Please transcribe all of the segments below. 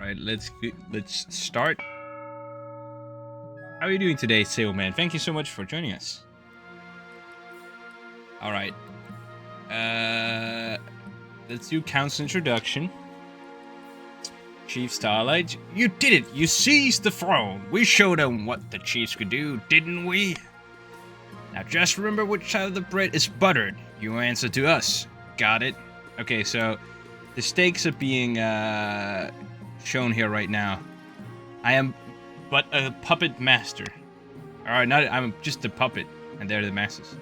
Alright, let's start. How are you doing today, Sailman? Thank you so much for joining us. Alright. Let's do Council introduction. Chief Starlight, you did it! You seized the throne! We showed them what the chiefs could do, didn't we? Now just remember which side of the bread is buttered. You answer to us. Got it? Okay, so the stakes are being shown here right now. I am but a puppet master. Alright, I'm just a puppet, and they're the masses.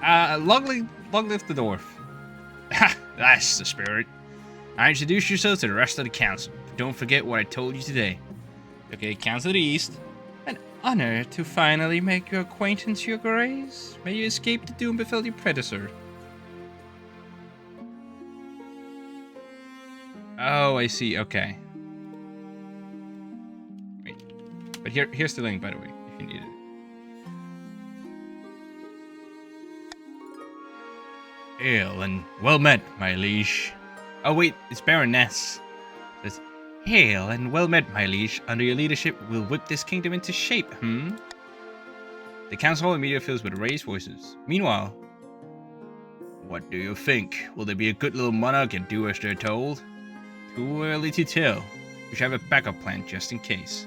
Long live the dwarf. Ha! That's the spirit. Now introduce yourself to the rest of the council. Don't forget what I told you today. Okay, Council of the East. An honor to finally make your acquaintance, your grace. May you escape the doom befell your predecessor. Oh, I see. Okay. Wait. But here's the link, by the way, if you need it. Hail and well met, my liege. Oh wait, it's Baroness. It's hail and well met, my liege. Under your leadership, we'll whip this kingdom into shape, The council hall immediately fills with raised voices. Meanwhile, what do you think? Will they be a good little monarch and do as they're told? Too early to tell. We should have a backup plan just in case.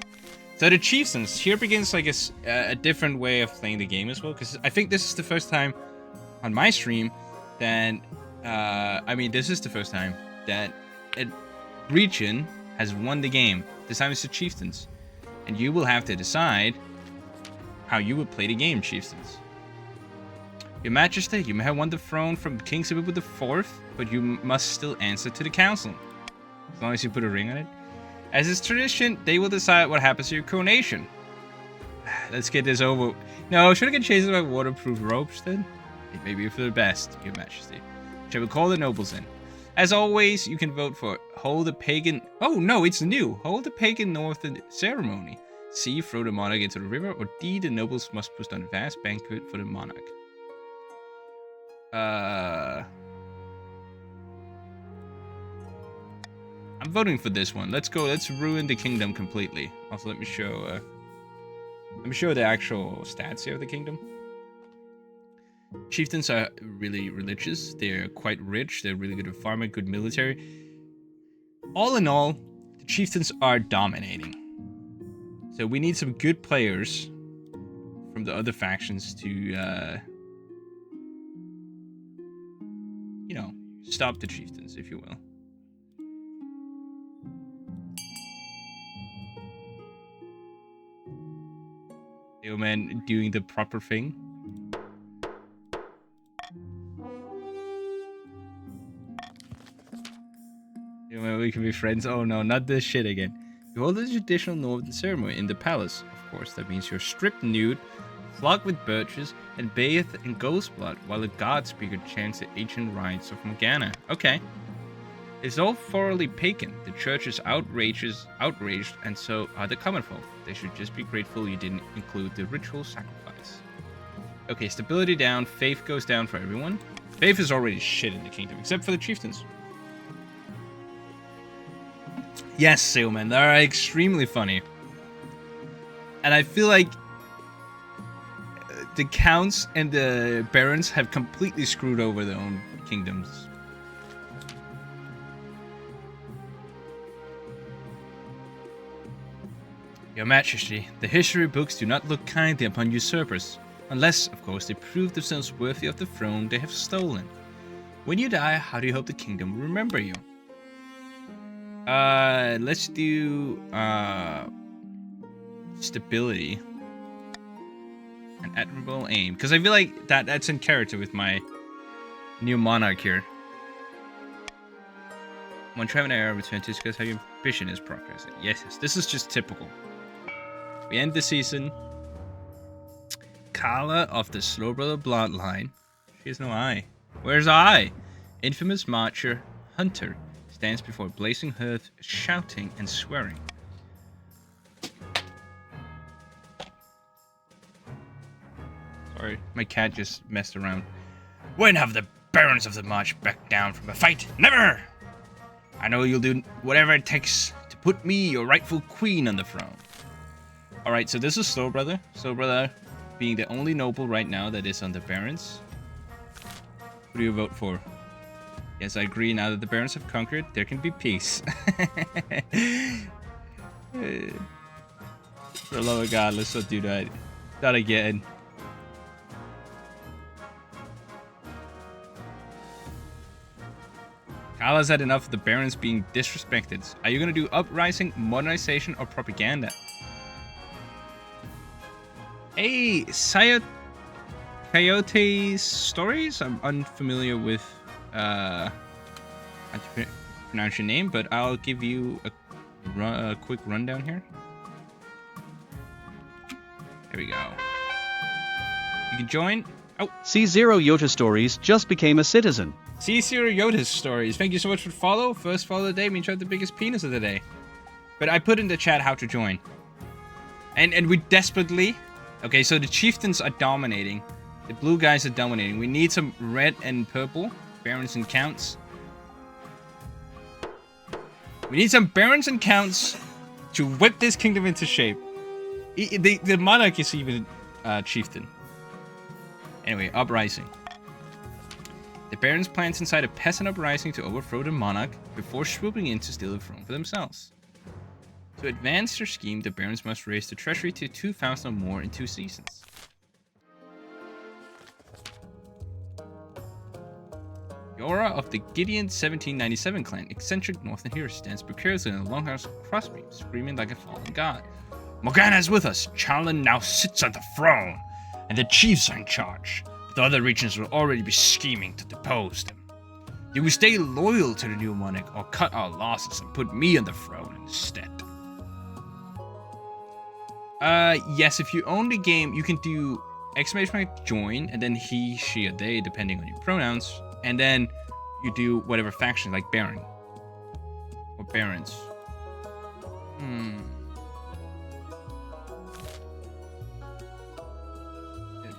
So the chieftains, here begins like a different way of playing the game as well, because I think this is the first time on my stream that, this is the first time that a region has won the game. This time it's the chieftains. And you will have to decide how you would play the game, chieftains. Your Majesty, you may have won the throne from King Sebubu IV, but you must still answer to the council. As long as you put a ring on it. As is tradition, they will decide what happens to your coronation. Let's get this over. No, should I get chased by waterproof ropes then? Maybe for the best, Your Majesty. Shall we call the nobles in? As always, you can vote for hold the pagan... Oh, no, it's new. Hold the pagan northern ceremony. C, throw the monarch into the river. Or D, the nobles must put on a vast banquet for the monarch. I'm voting for this one. Let's go. Let's ruin the kingdom completely. Also, let me show the actual stats here of the kingdom. Chieftains are really religious. They're quite rich. They're really good at farming, good military. All in all, the chieftains are dominating. So we need some good players from the other factions to, stop the chieftains, if you will. Yo, man, doing the proper thing. Yo, man, we can be friends. Oh no, not this shit again. You hold the traditional northern ceremony in the palace. Of course, that means you're stripped nude, flogged with birches, and bathed in ghost blood while the god speaker chants the ancient rites of Morgana. Okay. It's all thoroughly pagan. The church is outraged, and so are the common folk. They should just be grateful you didn't include the ritual sacrifice. Okay, stability down, faith goes down for everyone. Faith is already shit in the kingdom, except for the chieftains. Yes, Sailmen, they are extremely funny. And I feel like the counts and the barons have completely screwed over their own kingdoms. Your Majesty, the history books do not look kindly upon usurpers, unless, of course, they prove themselves worthy of the throne they have stolen. When you die, how do you hope the kingdom will remember you? Let's do, stability and admirable aim, because I feel like that's in character with my new monarch here. When traveling era return to discuss how your ambition is progressing. Yes, this is just typical. We end the season. Kala of the Slow Brother bloodline. She has no eye. Where's eye? Infamous marcher, Hunter, stands before blazing hearth, shouting and swearing. Sorry, my cat just messed around. When have the barons of the march back down from a fight. Never! I know you'll do whatever it takes to put me, your rightful queen, on the throne. Alright, so this is Slow Brother. Slow Brother being the only noble right now that is on the barons. Who do you vote for? Yes, I agree. Now that the barons have conquered, there can be peace. For the love of God, let's not do that. Not again. Kyle has had enough of the barons being disrespected. Are you going to do uprising, modernization, or propaganda? Hey, Coyote Stories? I'm unfamiliar with how to pronounce your name, but I'll give you a quick rundown here. There we go. You can join. Oh, C0 Yota Stories just became a citizen. C0 Yoda Stories. Thank you so much for the follow. First follow of the day means you have the biggest penis of the day. But I put in the chat how to join. And we desperately... Okay, so the chieftains are dominating. The blue guys are dominating. We need some red and purple. Barons and counts. We need some barons and counts to whip this kingdom into shape. The monarch is even chieftain. Anyway, uprising. The barons plans inside a peasant uprising to overthrow the monarch before swooping in to steal the throne for themselves. To advance their scheme, the barons must raise the treasury to 2,000 or more in 2 seasons. Yora of the Gideon 1797 clan, eccentric northern hero, stands precarious in a longhouse crossbeam, screaming like a fallen god. Morgana is with us. Charlin now sits on the throne, and the chiefs are in charge. But the other regions will already be scheming to depose them. Do we stay loyal to the new monarch, or cut our losses and put me on the throne instead? Yes, if you own the game, you can do !join, and then he, she, or they, depending on your pronouns, and then you do whatever faction, like Baron. Or Barons.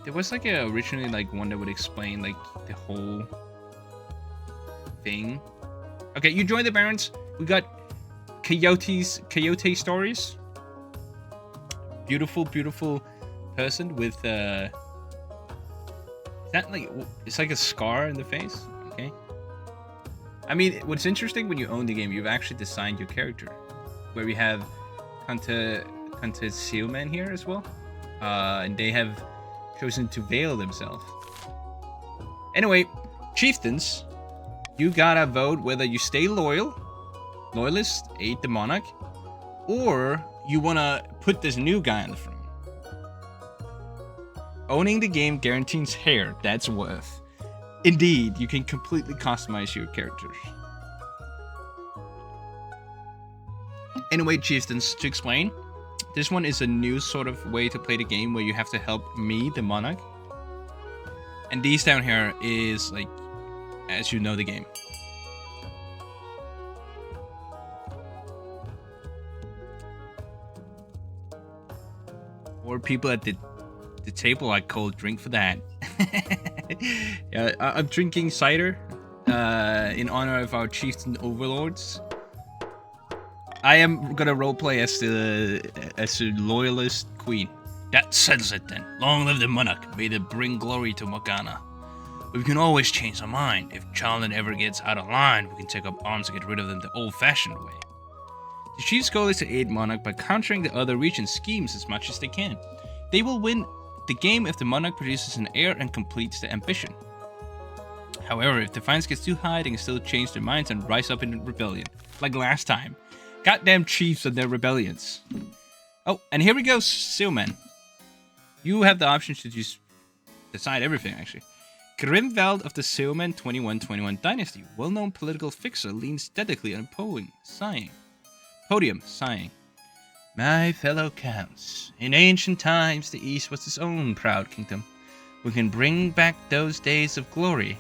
There was like originally like one that would explain like the whole thing. Okay, you join the Barons. We got Coyote Stories. Beautiful, beautiful person with is that like, it's like a scar in the face? Okay. I mean, what's interesting when you own the game, you've actually designed your character. Where we have Hunter Sealman here as well. And they have chosen to veil themselves. Anyway, chieftains, you gotta vote whether you stay loyalist, aid the monarch, or you wanna put this new guy on the throne. Owning the game guarantees hair, that's worth. Indeed, you can completely customize your characters. Anyway, chieftains, to explain, this one is a new sort of way to play the game where you have to help me, the monarch. And these down here is like, as you know the game. Or people at the table are cold drink for that. Yeah, I'm drinking cider in honor of our chiefs and overlords. I am gonna roleplay as the loyalist queen. That settles it then. Long live the monarch. May they bring glory to Morgana. But we can always change our mind. If Charlin ever gets out of line, we can take up arms and get rid of them the old-fashioned way. The chief's goal is to aid Monarch by countering the other region's schemes as much as they can. They will win the game if the Monarch produces an heir and completes the ambition. However, if defiance gets too high, they can still change their minds and rise up in rebellion. Like last time. Goddamn chiefs and their rebellions. Oh, and here we go, Sealman. You have the option to just decide everything, actually. Grimvald of the Sealman 2121 dynasty, well-known political fixer, leans steadily on a podium, sighing. My fellow counts, in ancient times the East was its own proud kingdom. We can bring back those days of glory,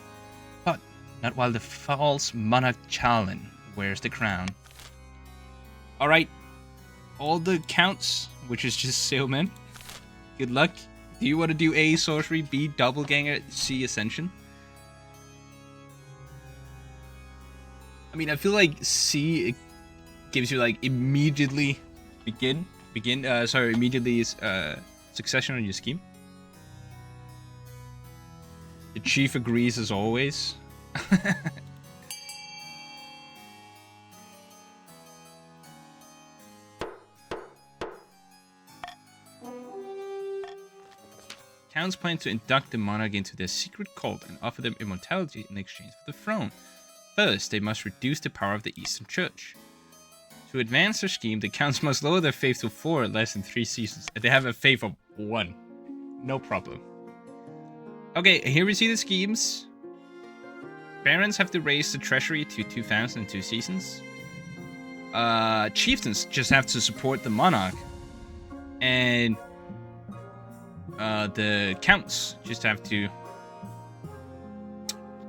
but not while the false monarch Charlin wears the crown. Alright, all the counts, which is just Sealman, good luck. Do you want to do A, sorcery, B, doppelganger, C, ascension? I mean, I feel like C it gives you like immediately immediately succession on your scheme. The chief agrees as always. Counts plan to induct the monarch into their secret cult and offer them immortality in exchange for the throne. First, they must reduce the power of the Eastern Church. To advance their scheme, the counts must lower their faith to 4 in less than 3 seasons. They have a faith of 1. No problem. Okay, here we see the schemes. Barons have to raise the treasury to 2,000 in 2 seasons. Chieftains just have to support the monarch. And the counts just have to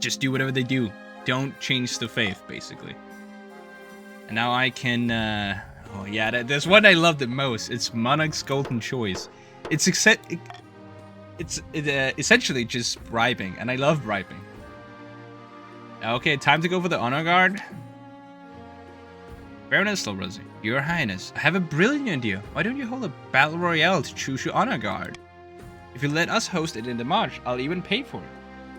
just do whatever they do. Don't change the faith, basically. And now I can, oh yeah, there's one I love the most. It's Monarch's Golden Choice. It's essentially just bribing, and I love bribing. Okay, time to go for the honor guard. Baroness Lorose, Your Highness, I have a brilliant idea. Why don't you hold a battle royale to choose your honor guard? If you let us host it in the March, I'll even pay for it.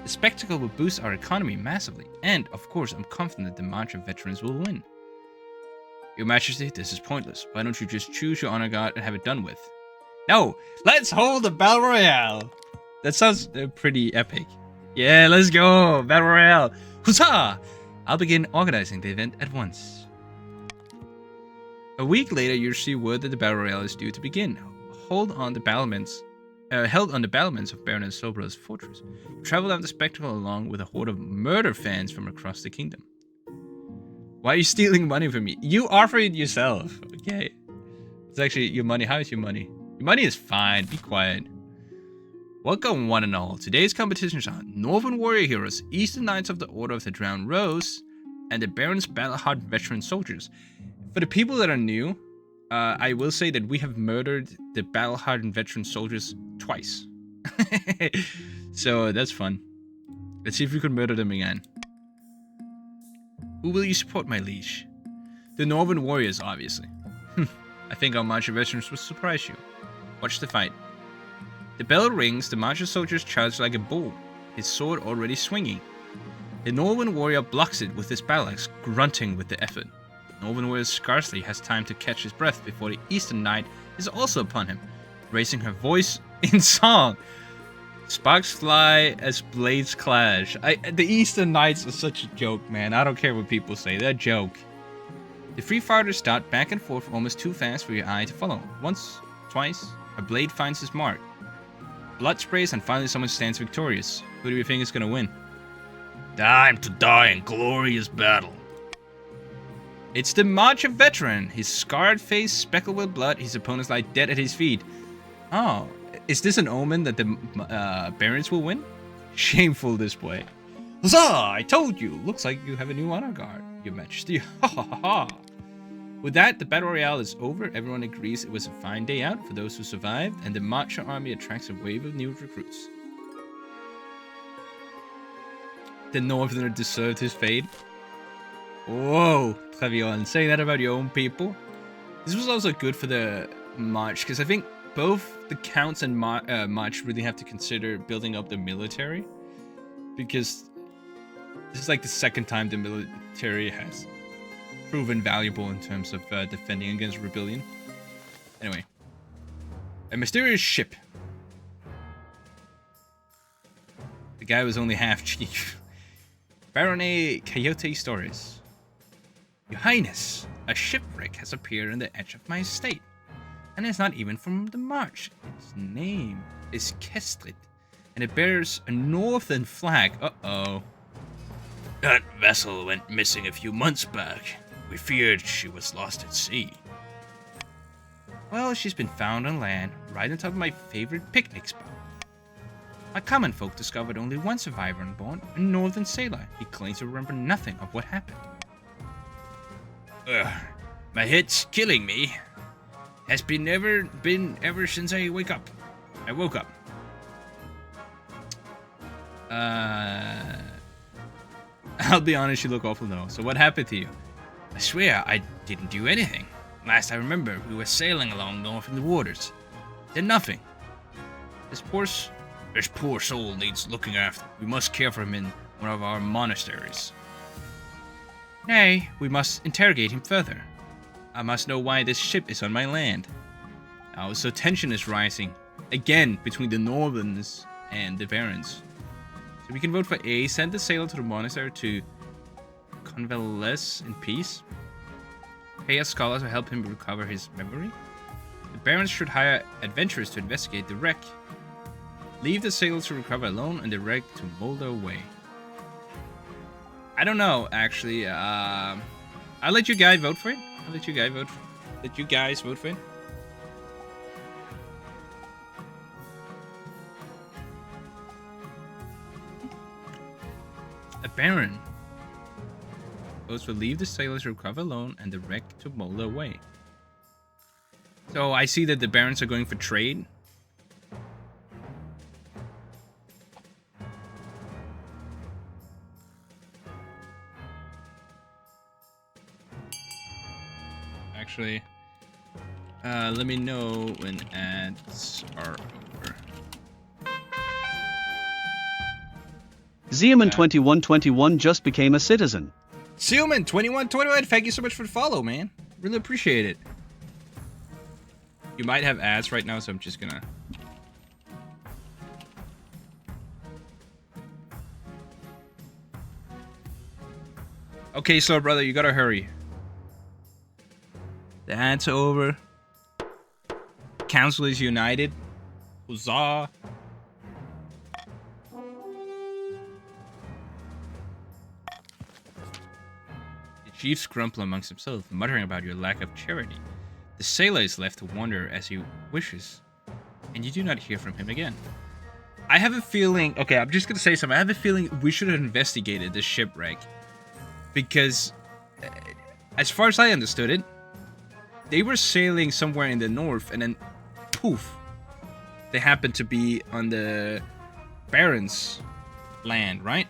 The spectacle will boost our economy massively, and of course, I'm confident that the March of Veterans will win. Your Majesty, this is pointless. Why don't you just choose your honor guard and have it done with? No, let's hold a battle royale. That sounds pretty epic. Yeah, let's go, battle royale. Huzzah! I'll begin organizing the event at once. A week later, you receive word that the battle royale is due to begin. Held on the battlements of Baroness Sobra's fortress. Travel down the spectacle along with a horde of murder fans from across the kingdom. Why are you stealing money from me? You offer it yourself. Okay. It's actually your money. How is your money? Your money is fine. Be quiet. Welcome, one and all. Today's competitions are Northern Warrior Heroes, Eastern Knights of the Order of the Drowned Rose, and the Baron's Battle-Hard Veteran Soldiers. For the people that are new, I will say that we have murdered the Battle-Hardened Veteran Soldiers twice. So that's fun. Let's see if we can murder them again. Who will you support, my liege? The Northern Warriors, obviously. I think our March of Veterans will surprise you. Watch the fight. The bell rings, the March of Soldiers charge like a bull, his sword already swinging. The Northern Warrior blocks it with his battle axe, grunting with the effort. The Northern Warrior scarcely has time to catch his breath before the Eastern Knight is also upon him, raising her voice in song. Sparks fly as blades clash. The Eastern Knights are such a joke, man. I don't care what people say. They're a joke. The three fighters dart back and forth almost too fast for your eye to follow. Once, twice, a blade finds his mark. Blood sprays and finally someone stands victorious. Who do you think is gonna win? Time to die in glorious battle. It's the March of Veteran. His scarred face speckled with blood, his opponents lie dead at his feet. Oh, is this an omen that the Barons will win? Shameful display. Huzzah! I told you. Looks like you have a new honor guard, Your Majesty. Ha ha ha ha. With that, the battle royale is over. Everyone agrees it was a fine day out for those who survived, and the Marcher army attracts a wave of new recruits. The Northerner deserved his fate. Whoa, Trevion, saying that about your own people? This was also good for the March, because I think both the Counts and March really have to consider building up the military, because this is like the second time the military has proven valuable in terms of defending against rebellion. Anyway, a mysterious ship. The guy was only half chief. Barone Coyote Stories. Your Highness, a shipwreck has appeared on the edge of my estate, and it's not even from the March. Its name is Kestrit, and it bears a northern flag. Uh-oh. That vessel went missing a few months back. We feared she was lost at sea. Well, she's been found on land, right on top of my favorite picnic spot. My common folk discovered only one survivor on board, a northern sailor. He claims to remember nothing of what happened. My head's killing me. Has been ever since I woke up. I'll be honest, you look awful though. So what happened to you? I swear, I didn't do anything. Last I remember, we were sailing along north in the waters. Did nothing. This poor soul needs looking after. We must care for him in one of our monasteries. Nay, we must interrogate him further. I must know why this ship is on my land. Now, so tension is rising, again, between the Northerns and the Barons. So we can vote for A, send the sailor to the monastery to convalesce in peace. Pay a scholar to help him recover his memory. The Barons should hire adventurers to investigate the wreck. Leave the sailor to recover alone and the wreck to molder away. I don't know, actually. I'll let you guys vote for it. Let you guys vote for it. A Baron votes for leave the sailors to recover alone and the wreck to molder away. So I see that the Barons are going for trade. Actually, let me know when ads are over. Zeoman2121 just became a citizen. Sealman2121, thank you so much for the follow, man. Really appreciate it. You might have ads right now, so I'm just gonna... Okay, slow brother, you gotta hurry. The ads are over. Council is united. Huzzah. The chiefs grumble amongst themselves, muttering about your lack of charity. The sailor is left to wander as he wishes, and you do not hear from him again. I have a feeling... Okay, I'm just gonna say something. I have a feeling we should have investigated this shipwreck. Because, as far as I understood it, they were sailing somewhere in the north, and then, poof, they happened to be on the Barons' land, right?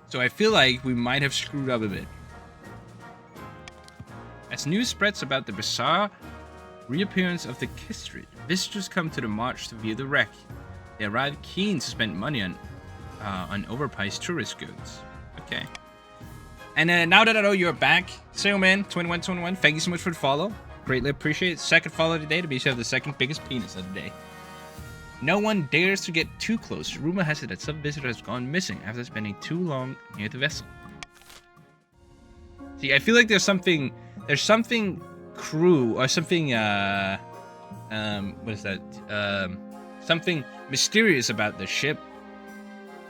So I feel like we might have screwed up a bit. As news spreads about the bizarre reappearance of the Kistrid, visitors come to the march to view the wreck. They arrive keen to spend money on overpriced tourist goods. Okay. And now that I know you're back, Sailman2121, thank you so much for the follow. Greatly appreciate it. Second follow of the day to be sure the second biggest penis of the day. No one dares to get too close. Rumor has it that some visitor has gone missing after spending too long near the vessel. See, I feel like there's something crew or something what is that? Something mysterious about the ship.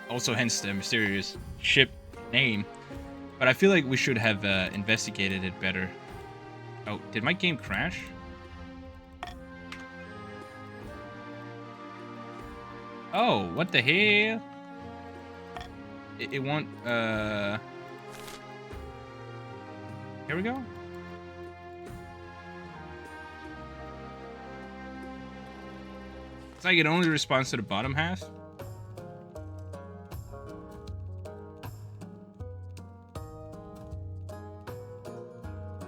Also, hence the mysterious ship name. But I feel like we should have investigated it better. Oh, did my game crash? Oh, what the hell? It won't, here we go. It's like it only responds to the bottom half.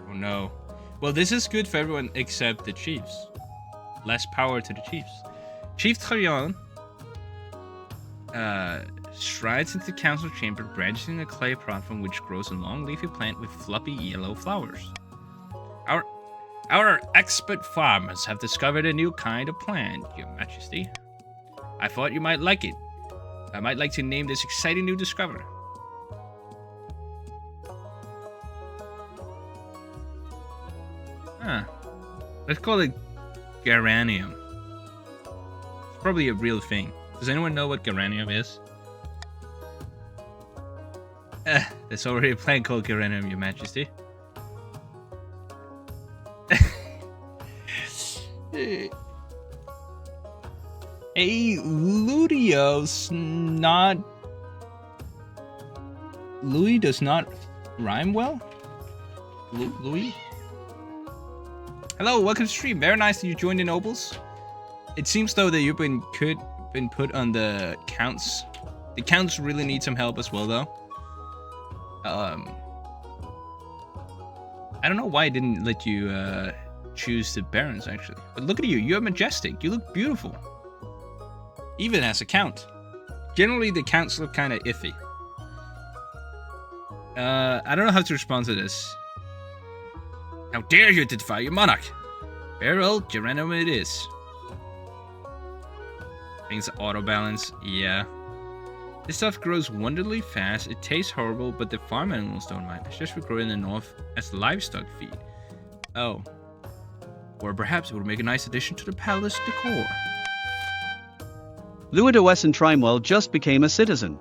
Oh no. Well, this is good for everyone except the chiefs. Less power to the chiefs. Chief Tryon strides into the council chamber, brandishing a clay pot from which grows a long leafy plant with floppy yellow flowers. Our expert farmers have discovered a new kind of plant, Your Majesty. I thought you might like it. I might like to name this exciting new discovery. Huh. Let's call it geranium. It's probably a real thing. Does anyone know what geranium is? There's already a plant called geranium, Your Majesty. Hey, Louis does not rhyme well? Louis? Hello, welcome to the stream. Very nice that you joined the nobles. It seems though that you've been put on the Count's The counts really need some help as well, though. I don't know why I didn't let you choose the barons, actually. But look at you. You're majestic. You look beautiful. Even as a count. Generally, the counts look kind of iffy. I don't know how to respond to this. How dare you defy your monarch? Very well, Geronimo it is. Things auto balance, yeah. This stuff grows wonderfully fast. It tastes horrible, but the farm animals don't mind. It's just for growing in the north as livestock feed. Oh. Or perhaps it would make a nice addition to the palace decor. Louis de Wesson-Trimewell just became a citizen.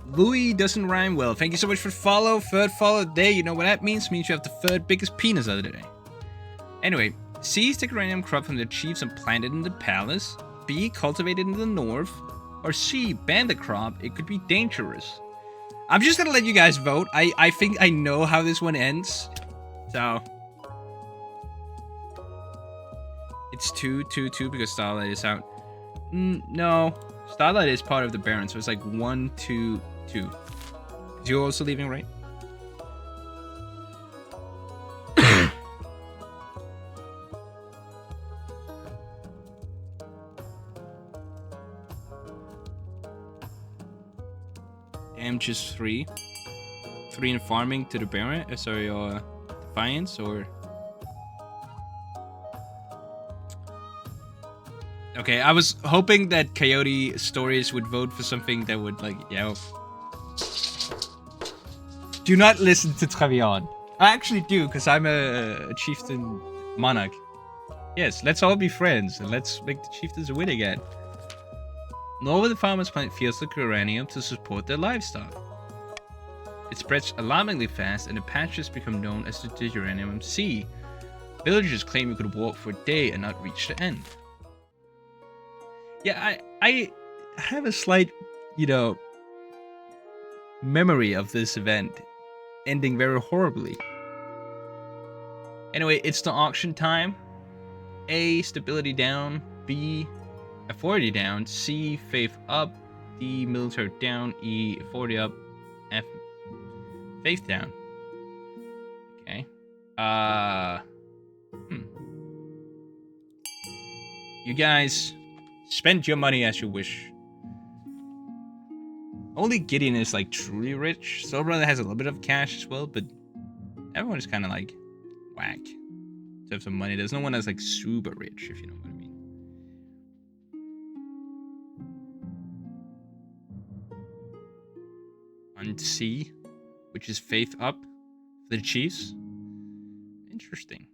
Louis doesn't rhyme well. Thank you so much for follow. Third follow of the day. You know what that means? It means you have the third biggest penis of the day. Anyway, seize the geranium crop from the chiefs and plant it in the palace. B, cultivate it in the north. Or C, ban the crop. It could be dangerous. I'm just gonna let you guys vote. I think I know how this one ends. So it's 2-2-2 because Starlight is out. No, Starlight is part of the Baron, so it's like 1-2-2. You're also leaving, right? Just 3 in farming to the Baron. Sorry, Defiance or. Okay, I was hoping that Coyote Stories would vote for something that would, like, yeah. Do not listen to Travion. I actually do, because I'm a chieftain monarch. Yes, let's all be friends, and let's make the chieftains win again. Nor will the farmers plant fields of geranium to support their livestock. It spreads alarmingly fast, and the patches become known as the Geranium Sea. Villagers claim you could walk for a day and not reach the end. Yeah, I have a slight, memory of this event ending very horribly. Anyway, it's the auction time. A, stability down. B, authority down. C, faith up. D, military down. E, authority up. F, faith down. Okay. You guys spend your money as you wish. Only Gideon is like truly rich. Soul Brother has a little bit of cash as well, but everyone is kind of like whack in terms of money. There's no one that's like super rich, if you know what I mean. On C, which is faith up for the Chiefs. Interesting.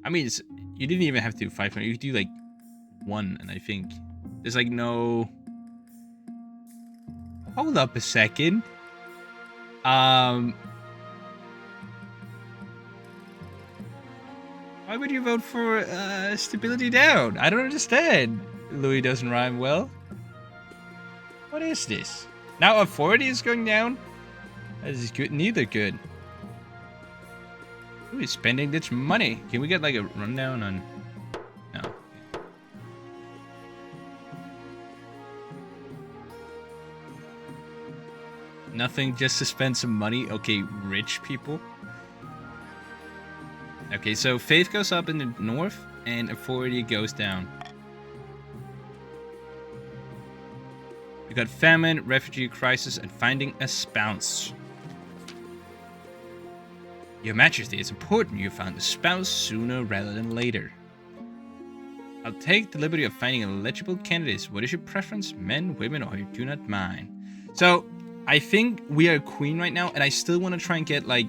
I mean, you didn't even have to do 500. You could do like 1, and I think there's like no. Hold up a second. Why would you vote for stability down? I don't understand. Louis doesn't rhyme well. What is this? Now authority is going down? That is good. Neither good. Who is spending this money? Can we get like a rundown on? No. Nothing, just to spend some money. Okay, rich people. Okay, so faith goes up in the north and authority goes down. We got famine, refugee crisis, and finding a spouse. Your Majesty, it's important you found a spouse sooner rather than later. I'll take the liberty of finding eligible candidates. What is your preference? Men, women, or you do not mind? So, I think we are queen right now, and I still want to try and get, like...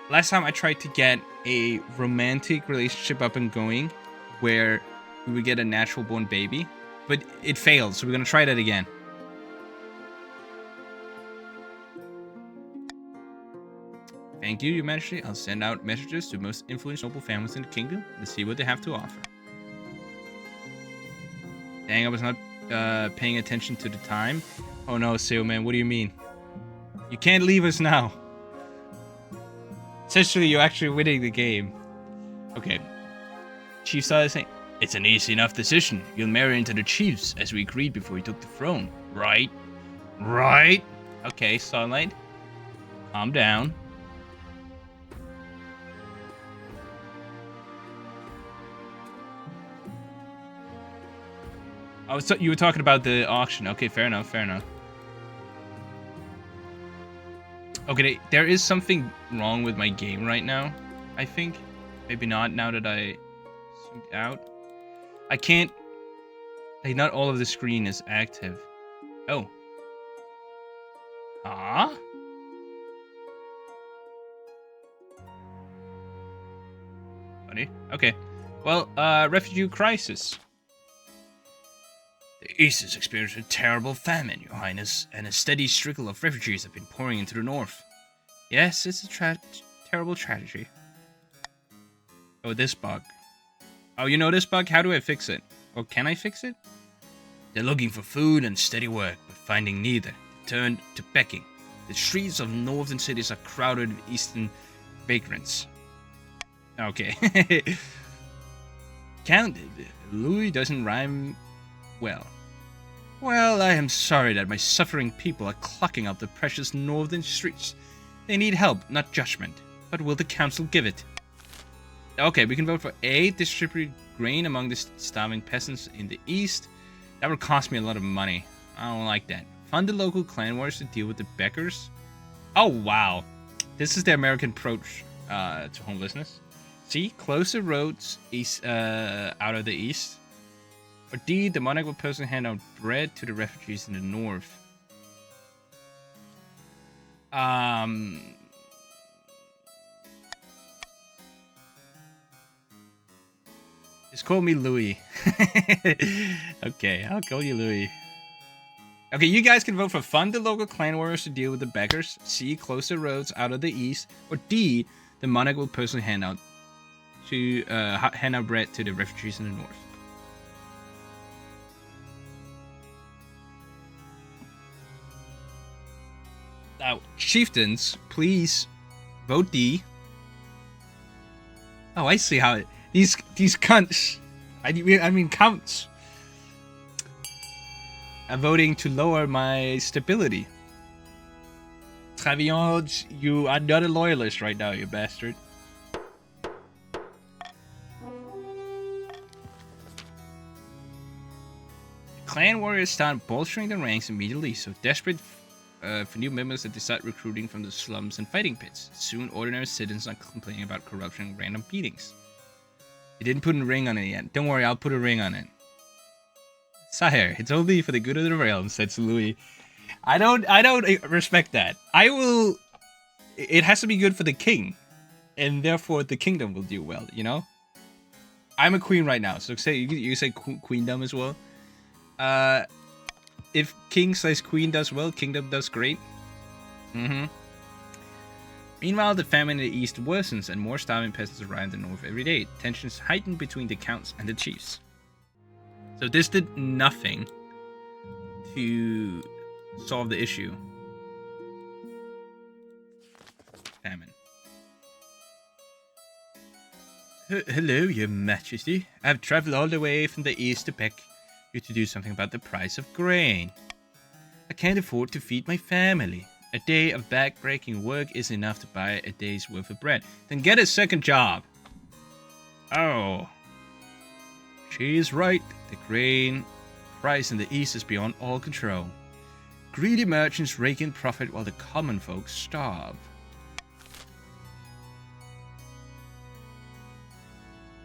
Last time I tried to get a romantic relationship up and going, where we would get a natural-born baby, but it failed, so we're going to try that again. Thank you, Your Majesty. I'll send out messages to the most influential noble families in the kingdom to see what they have to offer. Dang, I was not paying attention to the time. Oh no, Sailman, what do you mean? You can't leave us now. Essentially, you're actually winning the game. Okay. Chief started saying, It's an easy enough decision. You'll marry into the chiefs, as we agreed before you took the throne, right? Right? Okay, Starlight. Calm down. Oh, so you were talking about the auction. Okay, fair enough, fair enough. Okay, there is something wrong with my game right now, I think. Maybe not, now that I zoomed out. I can't... Like, not all of the screen is active. Oh. Huh? Funny. Okay. Well, refugee crisis. The East is experiencing a terrible famine, Your Highness, and a steady trickle of refugees have been pouring into the North. Yes, it's a terrible tragedy. Oh, this bug. Oh, you know this bug? How do I fix it? Or can I fix it? They're looking for food and steady work, but finding neither. They turned to begging. The streets of northern cities are crowded with eastern vagrants. Okay. Count Louis doesn't rhyme well. Well, I am sorry that my suffering people are clogging up the precious northern streets. They need help, not judgment. But will the council give it? Okay, we can vote for A. Distribute grain among the starving peasants in the east. That would cost me a lot of money. I don't like that. Fund the local clan wars to deal with the beggars. Oh, wow. This is the American approach to homelessness. C. Close the roads east, out of the east. Or D. The monarch will personally hand out bread to the refugees in the north. Just call me Louis. Okay, I'll call you Louis. Okay, you guys can vote for fund the local clan warriors to deal with the beggars. C. Close the roads out of the east. Or D. The monarch will personally hand out bread to the refugees in the north. Now, chieftains, please vote D. Oh, I see how it... These cunts... I mean counts... are voting to lower my stability. Travions, you are not a loyalist right now, you bastard. Clan warriors start bolstering their ranks immediately, so desperate for new members that decide recruiting from the slums and fighting pits. Soon, ordinary citizens are complaining about corruption and random beatings. You didn't put a ring on it yet. Don't worry, I'll put a ring on it. Sire, it's only for the good of the realm, said Louis. I don't respect that. I will... It has to be good for the king. And therefore, the kingdom will do well, you know? I'm a queen right now, so say you say queendom as well. If king/queen does well, kingdom does great. Meanwhile, the famine in the east worsens and more starving peasants arrive in the north every day. Tensions heighten between the counts and the chiefs. So this did nothing to solve the issue. Famine. Hello, your majesty. I have traveled all the way from the east to beg you to do something about the price of grain. I can't afford to feed my family. A day of back-breaking work is enough to buy a day's worth of bread. Then get a second job. Oh. She is right. The grain price in the east is beyond all control. Greedy merchants rake in profit while the common folk starve.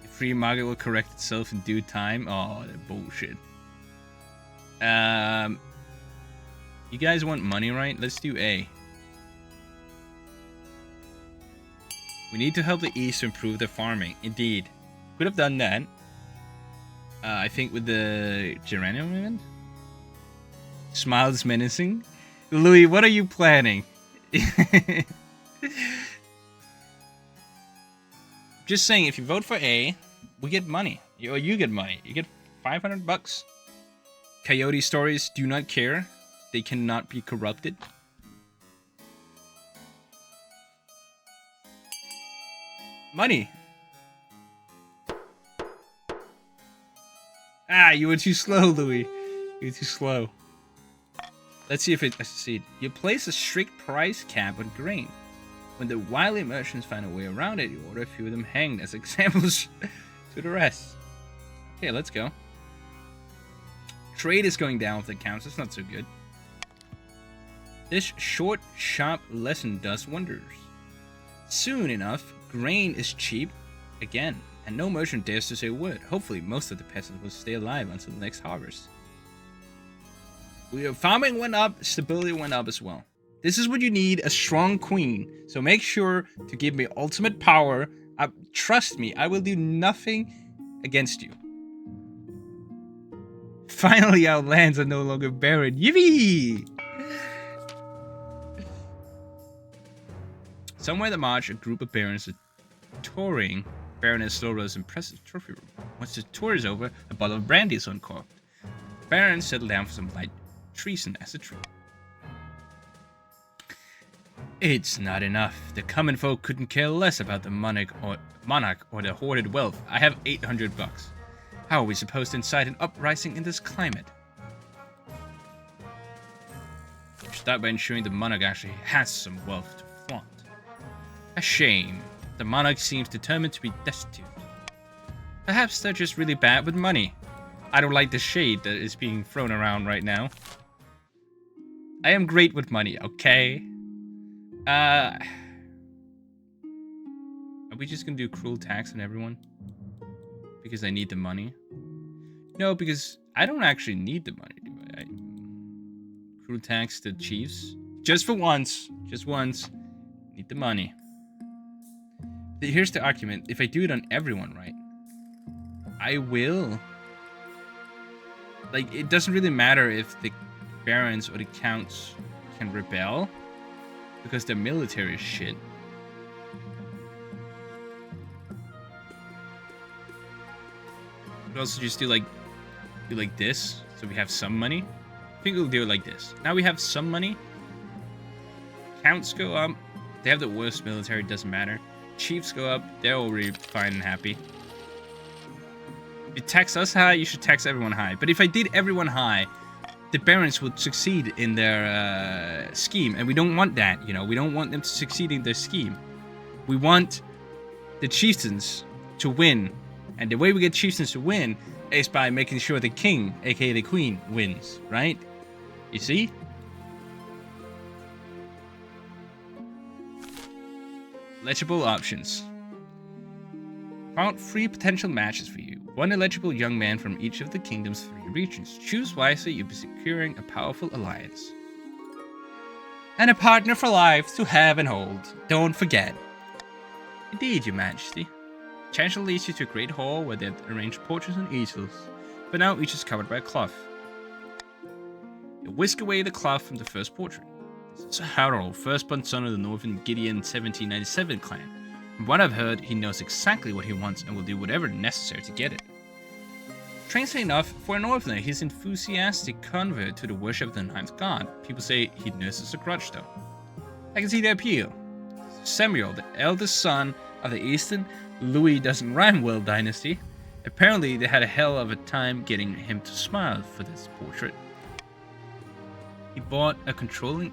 The free market will correct itself in due time. Oh, that bullshit. You guys want money, right? Let's do A. We need to help the East to improve their farming. Indeed. Could have done that. I think with the geranium event. Smiles menacing. Louis, what are you planning? Just saying, if you vote for A, we get money. Or you get money. You get $500. Coyote stories do not care. They cannot be corrupted. Money. Ah, you were too slow, Louis. You were too slow. Let's see if I succeed. You place a strict price cap on grain. When the wily merchants find a way around it, you order a few of them hanged as examples to the rest. Okay, let's go. Trade is going down with the accounts. That's not so good. This short, sharp lesson does wonders. Soon enough, grain is cheap again, and no merchant dares to say a word. Hopefully, most of the peasants will stay alive until the next harvest. Farming went up, stability went up as well. This is what you need, a strong queen. So make sure to give me ultimate power. Trust me, I will do nothing against you. Finally, our lands are no longer barren. Yippee! Somewhere in the march, a group of barons are touring Baroness Laura's impressive trophy room. Once the tour is over, a bottle of brandy is uncorked. The barons settle down for some light treason as a treat. It's not enough. The common folk couldn't care less about the monarch or the hoarded wealth. I have 800 bucks. How are we supposed to incite an uprising in this climate? Start by ensuring the monarch actually has some wealth to flaunt. A shame. The monarch seems determined to be destitute. Perhaps they're just really bad with money. I don't like the shade that is being thrown around right now. I am great with money, okay? Are we just gonna do cruel tax on everyone? Because I need the money? No, because I don't actually need the money, do I? Cruel tax to chiefs? Just for once. Just once. Need the money. Here's the argument. If I do it on everyone, right? I will. Like, it doesn't really matter if the barons or the counts can rebel. Because their military is shit. But also just do like this, so we have some money. I think we'll do it like this. Now we have some money. Counts go up. They have the worst military, doesn't matter. Chiefs go up. They're already fine and happy. If you tax us high, you should tax everyone high. But if I did everyone high, the barons would succeed in their scheme, and we don't want that. You know, we don't want them to succeed in their scheme. We want the chieftains to win, and the way we get chieftains to win is by making sure the king, aka the queen, wins. Right? You see? Legible options. Found 3 potential matches for you. 1 eligible young man from each of the kingdom's 3 regions. Choose wisely, you'll be securing a powerful alliance. And a partner for life to have and hold. Don't forget. Indeed, your majesty. Chancellor leads you to a great hall where they've arranged portraits and easels. But now each is covered by a cloth. You whisk away the cloth from the first portrait. This is Harold, firstborn son of the Northern Gideon 1797 clan. From what I've heard, he knows exactly what he wants and will do whatever necessary to get it. Strangely enough, for a northerner, he's an enthusiastic convert to the worship of the ninth god. People say he nurses a grudge though. I can see the appeal. Samuel, the eldest son of the Eastern Louis doesn't rhyme well dynasty. Apparently they had a hell of a time getting him to smile for this portrait. He bought a controlling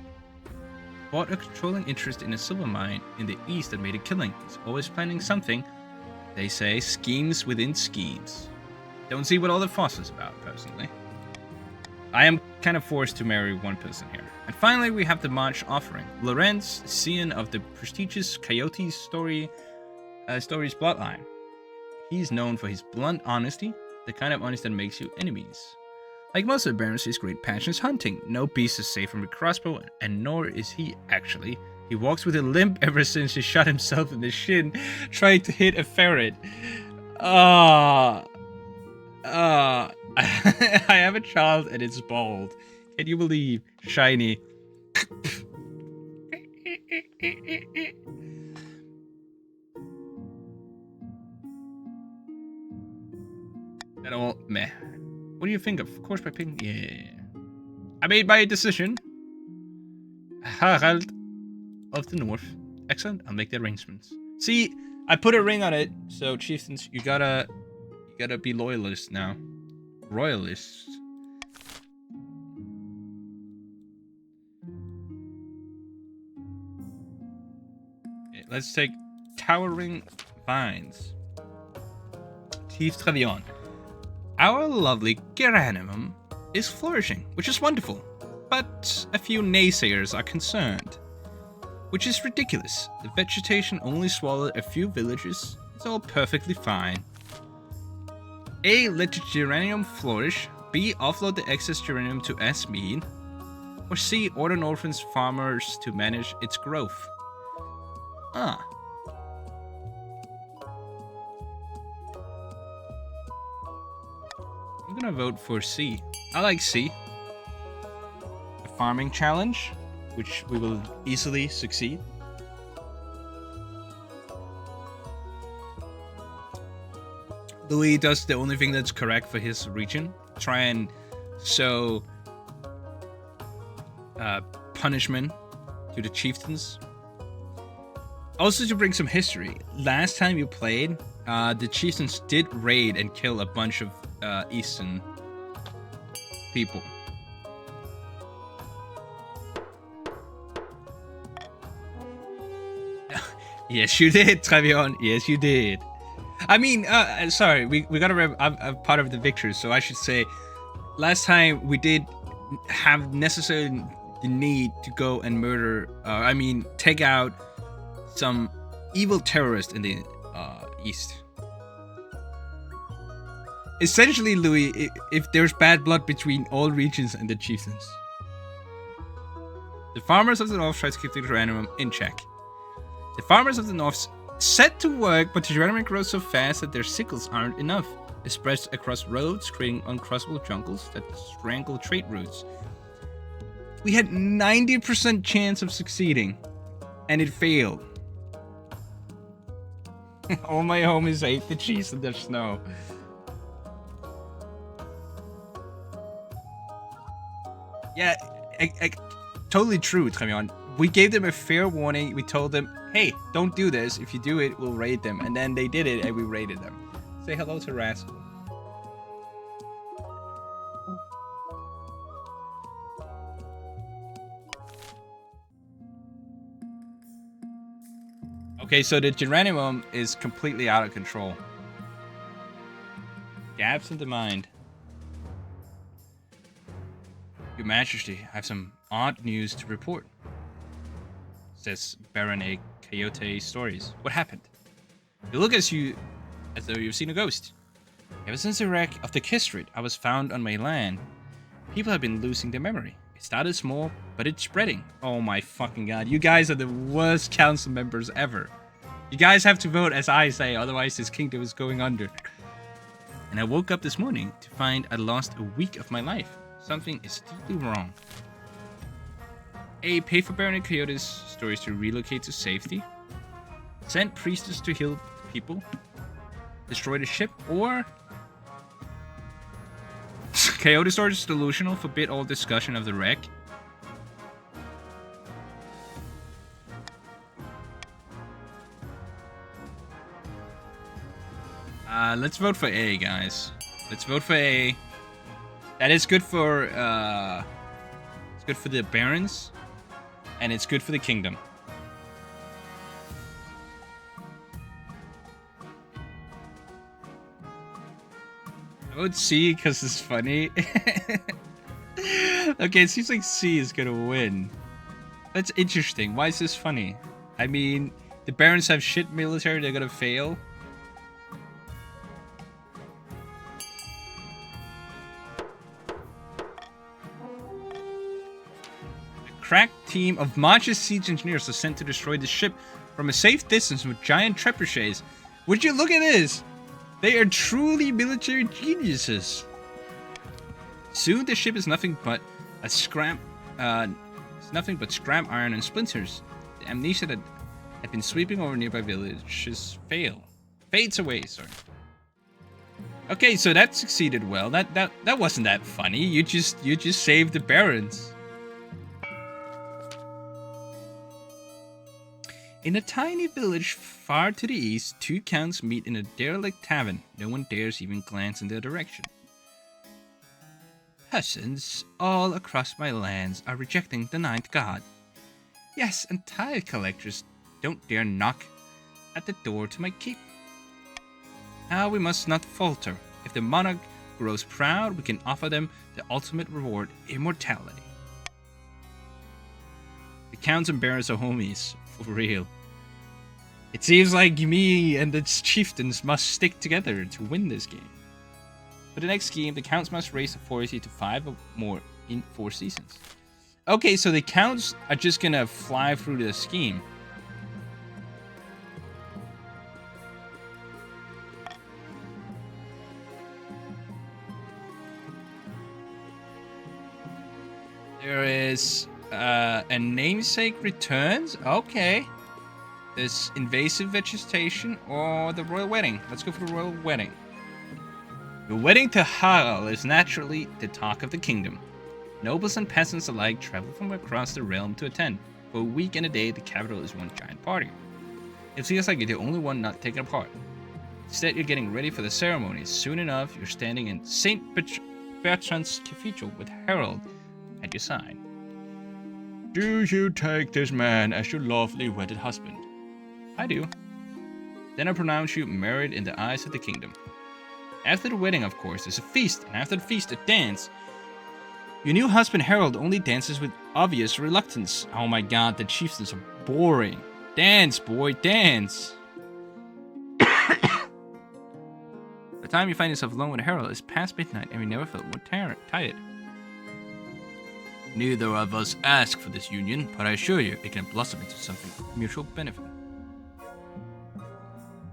interest in a silver mine in the east that made a killing. He's always planning something. They say schemes within schemes. Don't see what all the fuss is about, personally. I am kind of forced to marry one person here. And finally, we have the March offering. Lorenz, scion of the prestigious Coyote story's bloodline. He's known for his blunt honesty, the kind of honesty that makes you enemies. Like most of the barons, his great passion is hunting. No beast is safe from a crossbow, and nor is he actually. He walks with a limp ever since he shot himself in the shin trying to hit a ferret. I have a child and it's bald. Can you believe? Shiny. That all meh. What do you think of course by picking? Yeah. I made my decision. Harald of the North. Excellent. I'll make the arrangements. See, I put a ring on it, so chieftains, you gotta be loyalists now. royalists. Okay, let's take towering vines. Chief Trevion. Our lovely Geranimum is flourishing, which is wonderful, but a few naysayers are concerned. Which is ridiculous. The vegetation only swallowed a few villages. It's all perfectly fine. A. Let the geranium flourish. B. Offload the excess geranium to Asmead. Or C. Order Northland's farmers to manage its growth. Ah. I'm gonna vote for C. I like C. A farming challenge, which we will easily succeed. Louis does the only thing that's correct for his region. Try and sow punishment to the chieftains. Also, to bring some history, last time you played, the chieftains did raid and kill a bunch of eastern people. Yes, you did, Trevion. Yes, you did. I mean, sorry, we gotta I'm part of the victors, so I should say, last time we did have necessarily the need to go and murder, take out some evil terrorists in the east. Essentially, Louis, if there's bad blood between all regions and the chieftains. The farmers of the north try to keep the geranium in check. The farmers of the north set to work, but the geranium grows so fast that their sickles aren't enough. It spreads across roads, creating uncrossable jungles that strangle trade routes. We had 90% chance of succeeding, and it failed. All my homies ate the cheese in the snow. Yeah, totally true, Trevion. We gave them a fair warning. We told them, hey, don't do this. If you do it, we'll raid them. And then they did it, and we raided them. Say hello to Rascal. Okay, so the geranium is completely out of control. Gaps in the mind. Your Majesty, I have some odd news to report. Says Baron A. Coyote Stories. What happened? You look as though you've seen a ghost. Ever since the wreck of the Kistrit, I was found on my land. People have been losing their memory. It started small, but it's spreading. Oh my fucking god. You guys are the worst council members ever. You guys have to vote as I say, otherwise this kingdom is going under. And I woke up this morning to find I'd lost a week of my life. Something is deeply wrong. A. Pay for Baron Coyote's stories to relocate to safety. Send priestess to heal people. Destroy the ship. Or Coyote stories is delusional. Forbid all discussion of the wreck. Let's vote for A, guys. Let's vote for A. That is good for it's good for the barons, and it's good for the kingdom. I vote C because it's funny. Okay, it seems like C is gonna win. That's interesting. Why is this funny? I mean, the barons have shit military, they're gonna fail. Crack team of March's siege engineers are sent to destroy the ship from a safe distance with giant trebuchets. Would you look at this? They are truly military geniuses. Soon the ship is nothing but a scrap iron and splinters. The amnesia that had been sweeping over nearby villages fades away. Sorry. Okay, so that succeeded well. That wasn't that funny. You just saved the barons. In a tiny village far to the east, two counts meet in a derelict tavern. No one dares even glance in their direction. Peasants all across my lands are rejecting the ninth god. Yes, and tithe collectors don't dare knock at the door to my keep. Now we must not falter. If the monarch grows proud, we can offer them the ultimate reward, immortality. The counts and barons are homies, for real. It seems like me and the chieftains must stick together to win this game. For the next scheme, the counts must raise authority to 5 or more in 4 seasons. Okay, so the counts are just gonna fly through the scheme. There is a namesake returns. Okay. There's invasive vegetation or the royal wedding. Let's go for the royal wedding. The wedding to Harald is naturally the talk of the kingdom. Nobles and peasants alike travel from across the realm to attend. For a week and a day, the capital is one giant party. It feels like you're the only one not taking part. Instead, you're getting ready for the ceremony. Soon enough, you're standing in St. Bertrand's Cathedral with Harald at your side. Do you take this man as your lawfully wedded husband? I do. Then I pronounce you married in the eyes of the kingdom. After the wedding, of course, there's a feast, and after the feast, a dance. Your new husband Harold only dances with obvious reluctance. Oh my god, the chieftains are boring. Dance, boy, dance. The time you find yourself alone with Harold is past midnight, and we never felt more tired. Neither of us asked for this union, but I assure you, it can blossom into something of mutual benefit.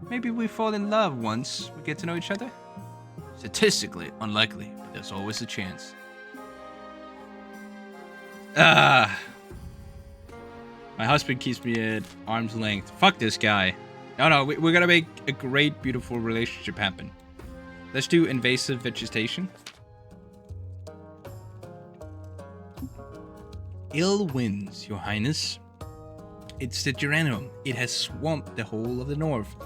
Maybe we fall in love once we get to know each other? Statistically, unlikely, but there's always a chance. My husband keeps me at arm's length. Fuck this guy. No, we're gonna make a great, beautiful relationship happen. Let's do invasive vegetation. Ill winds, your highness. It's the geranium. It has swamped the whole of the north.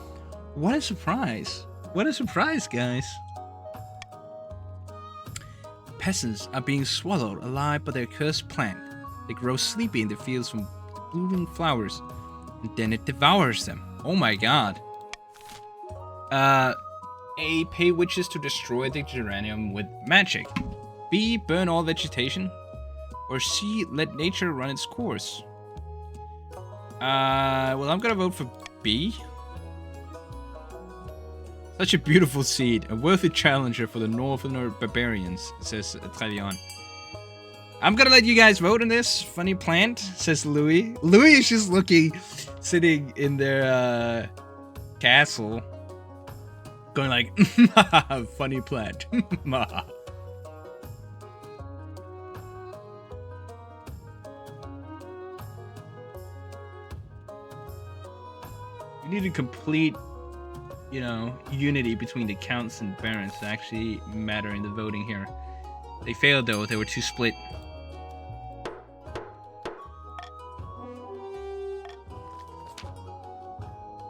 What a surprise. What a surprise, guys. Peasants are being swallowed alive by their cursed plant. They grow sleepy in the fields from blooming flowers, and then it devours them. Oh my god. A. Pay witches to destroy the geranium with magic. B. Burn all vegetation. Or C. Let nature run its course. Well, I'm gonna vote for B. Such a beautiful seed, a worthy challenger for the Northerner barbarians, says Travion. I'm gonna let you guys vote on this. Funny plant, says Louis. Louis is just sitting in their castle, going like, funny plant. We need a complete, unity between the counts and barons to actually matter in the voting here. They failed though, they were too split.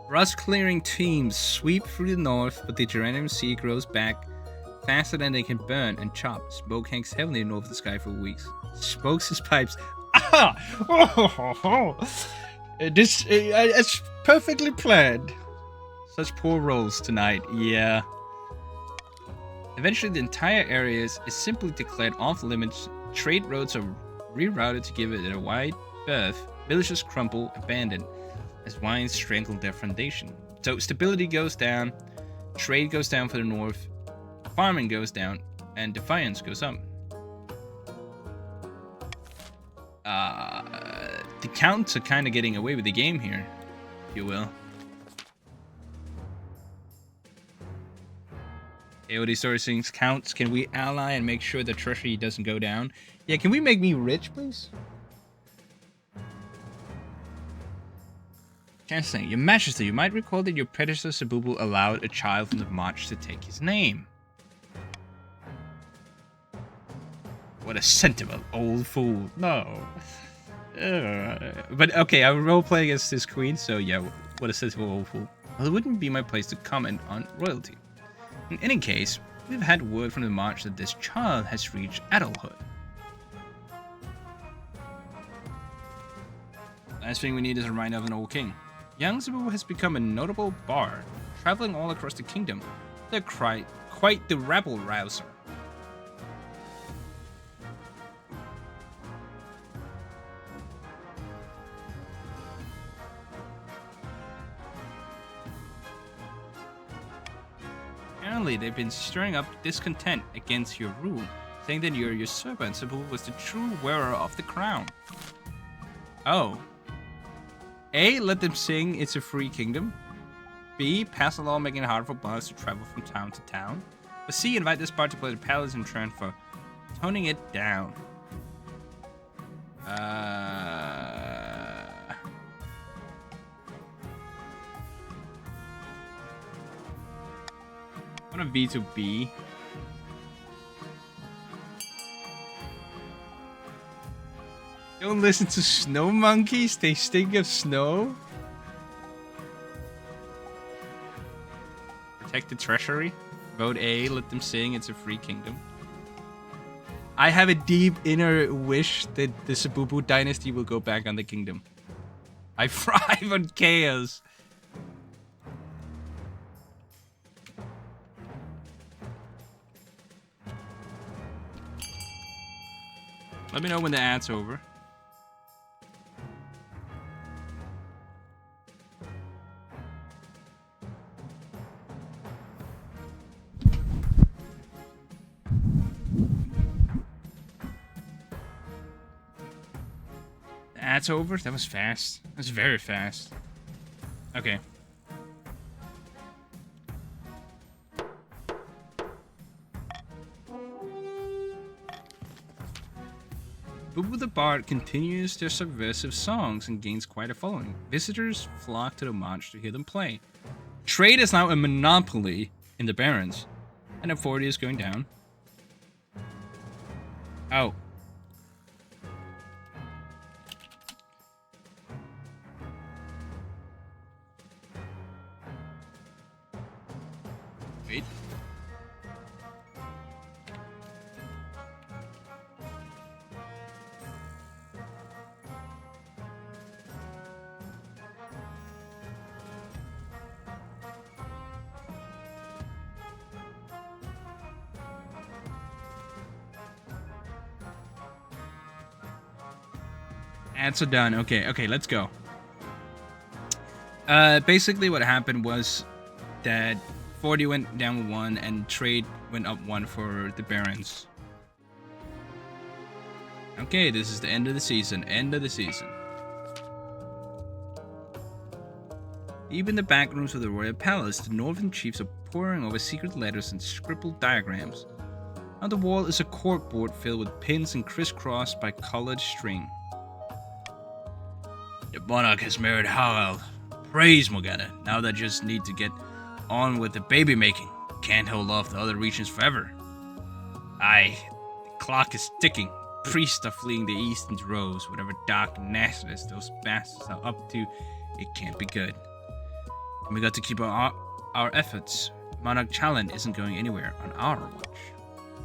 Rust-clearing teams sweep through the north, but the geranium seed grows back faster than they can burn and chop. Smoke hangs heavily north of the sky for weeks. Smokes his pipes. It's perfectly planned. Such poor rolls tonight, yeah. Eventually, the entire area is simply declared off limits. Trade roads are rerouted to give it a wide berth. Villages crumble, abandoned, as vines strangle their foundation. So stability goes down, trade goes down for the north, farming goes down, and defiance goes up. The counts are kind of getting away with the game here, if you will. AOD sourcing counts. Can we ally and make sure the treasury doesn't go down? Yeah, can we make me rich, please? Chancellor, Your Majesty, you might recall that your predecessor Sebubu allowed a child from the march to take his name. What a sentimental old fool. No. But okay, I role play against this queen, so yeah, what a sensible old fool. Well, it wouldn't be my place to comment on royalty. In any case, We've had word from the march that this child has reached adulthood. Last thing we need is a reminder of an old king. Young Sebubu has become a notable bard, traveling all across the kingdom. They're quite the rabble rouser. Apparently, they've been stirring up discontent against your rule, saying that your usurper and Sebubu was the true wearer of the crown. Oh. A. Let them sing It's a Free Kingdom. B. Pass a law making it hard for bards to travel from town to town. Or C. Invite this bard to play the palace in return for toning it down. I'm gonna V to B. Don't listen to snow monkeys, they stink of snow. Protect the treasury. Vote A, let them sing, it's a free kingdom. I have a deep inner wish that the Sebubu dynasty will go back on the kingdom. I thrive on chaos. Let me know when the ad's over. That's over? That was fast. That was very fast. Okay. Bubu the Bard continues their subversive songs and gains quite a following. Visitors flock to the march to hear them play. Trade is now a monopoly in the Barrens, and authority is going down. Oh. Wait. Ads are done. Okay, let's go. Basically what happened was that 40 went down 1 and trade went up 1 for the Barons. Okay, this is the end of the season. Even the back rooms of the royal palace, the northern chiefs are poring over secret letters and scribbled diagrams. On the wall is a corkboard filled with pins and crisscrossed by colored string. The monarch has married Harald. Praise Morgana. Now they just need to get on with the baby making. Can't hold off the other regions forever. Aye, the clock is ticking. Priests are fleeing the eastern rows. Whatever dark nastiness those bastards are up to, it can't be good. And we got to keep our efforts. Monarch Challen isn't going anywhere on our watch.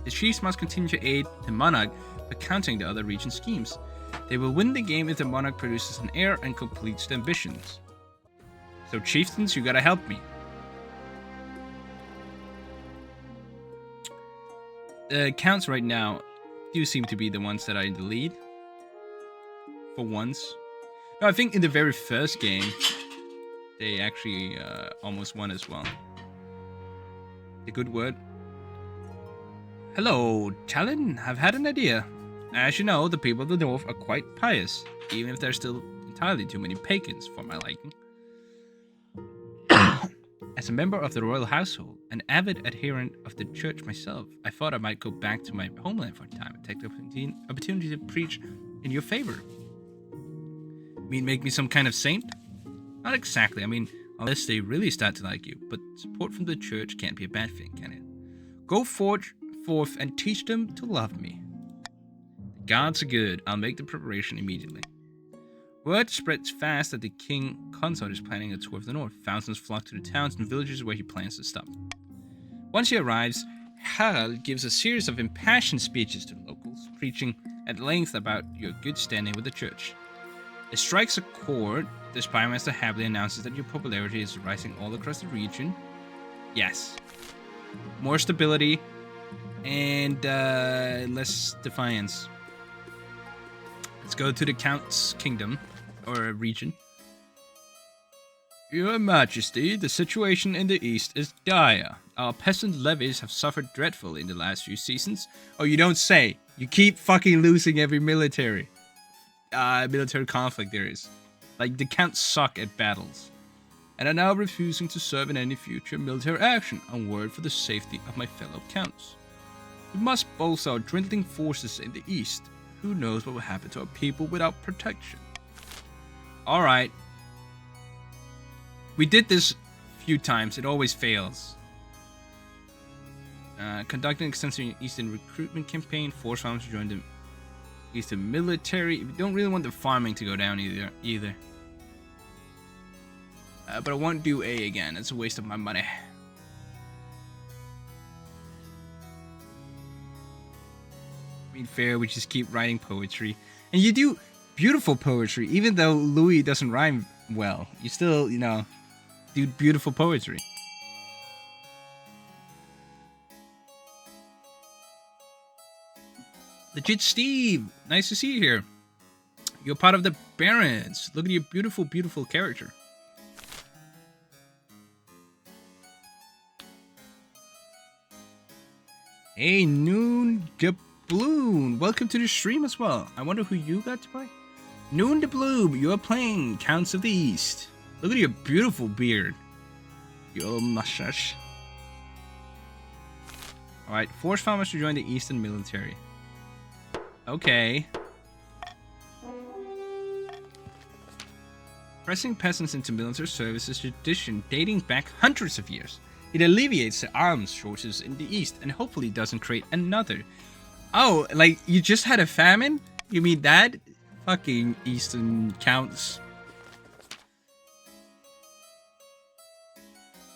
The chiefs must continue to aid the monarch by countering the other region's schemes. They will win the game if the monarch produces an heir and completes the ambitions. So chieftains, you gotta help me. The counts right now do seem to be the ones that are in the lead. For once. No, I think in the very first game, they actually almost won as well. A good word. Hello, Challen. I've had an idea. As you know, the people of the north are quite pious, even if there's still entirely too many pagans for my liking. As a member of the royal household, an avid adherent of the church myself, I thought I might go back to my homeland for a time and take the opportunity to preach in your favor. Mean make me some kind of saint? Not exactly, I mean, unless they really start to like you, but support from the church can't be a bad thing, can it? Go forth and teach them to love me. The gods are good, I'll make the preparation immediately. Word spreads fast that the king consort is planning a tour of the north. Thousands flock to the towns and villages where he plans to stop. Once he arrives, Harald gives a series of impassioned speeches to the locals, preaching at length about your good standing with the church. It strikes a chord. The spymaster happily announces that your popularity is rising all across the region. Yes. More stability and less defiance. Let's go to the Count's Kingdom, or region. Your Majesty, the situation in the east is dire. Our peasant levies have suffered dreadfully in the last few seasons. Oh, you don't say. You keep fucking losing every military conflict there is. Like, the Counts suck at battles. And are now refusing to serve in any future military action on word for the safety of my fellow Counts. We must bolster our dwindling forces in the east. Who knows what will happen to our people without protection? Alright. We did this a few times. It always fails. Conducting an extensive Eastern recruitment campaign. Force farmers to join the Eastern military. We don't really want the farming to go down either. But I won't do A again. It's a waste of my money. I mean, fair, we just keep writing poetry. And you do beautiful poetry. Even though Louis doesn't rhyme well, you still, you know, do beautiful poetry. Legit Steve, nice to see you here. You're part of the Barons. Look at your beautiful, beautiful character. Hey, Noon Gabloon, welcome to the stream as well. I wonder who you got to play. Noon Gabloon, you're playing Counts of the East. Look at your beautiful beard. Your mustache. Alright, force farmers to join the Eastern military. Okay. Pressing peasants into military service is a tradition dating back hundreds of years. It alleviates the arms shortages in the east and hopefully doesn't create another. Oh, like you just had a famine? You mean that? Fucking Eastern Counts.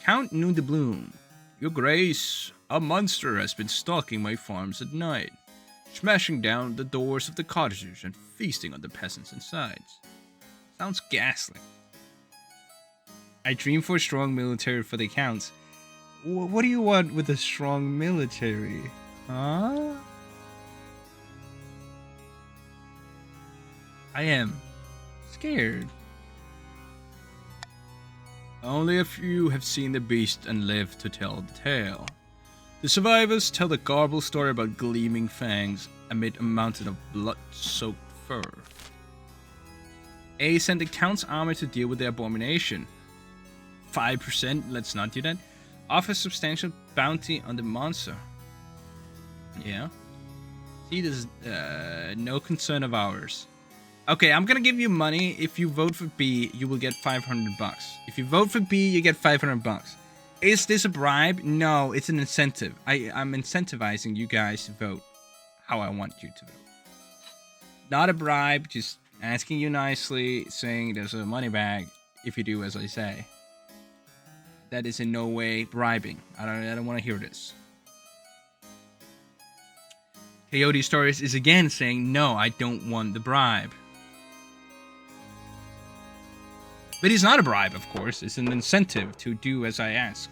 Count Noon de Bloom. Your Grace, a monster has been stalking my farms at night, smashing down the doors of the cottagers and feasting on the peasants inside. Sounds ghastly. I dream for a strong military for the Counts. What do you want with a strong military? Huh? I am scared. Only a few have seen the beast and lived to tell the tale. The survivors tell the garbled story about gleaming fangs amid a mountain of blood-soaked fur. A sent the Count's army to deal with the abomination. 5%, let's not do that. Offer substantial bounty on the monster. Yeah. See, this is no concern of ours. Okay, I'm gonna give you money. If you vote for B, you will get 500 bucks. If you vote for B, you get 500 bucks. Is this a bribe? No, it's an incentive. I'm incentivizing you guys to vote how I want you to vote. Not a bribe, just asking you nicely, saying there's a money bag if you do as I say. That is in no way bribing. I don't want to hear this. Coyote Stories is again saying, no, I don't want the bribe. But it's not a bribe, of course. It's an incentive to do as I ask.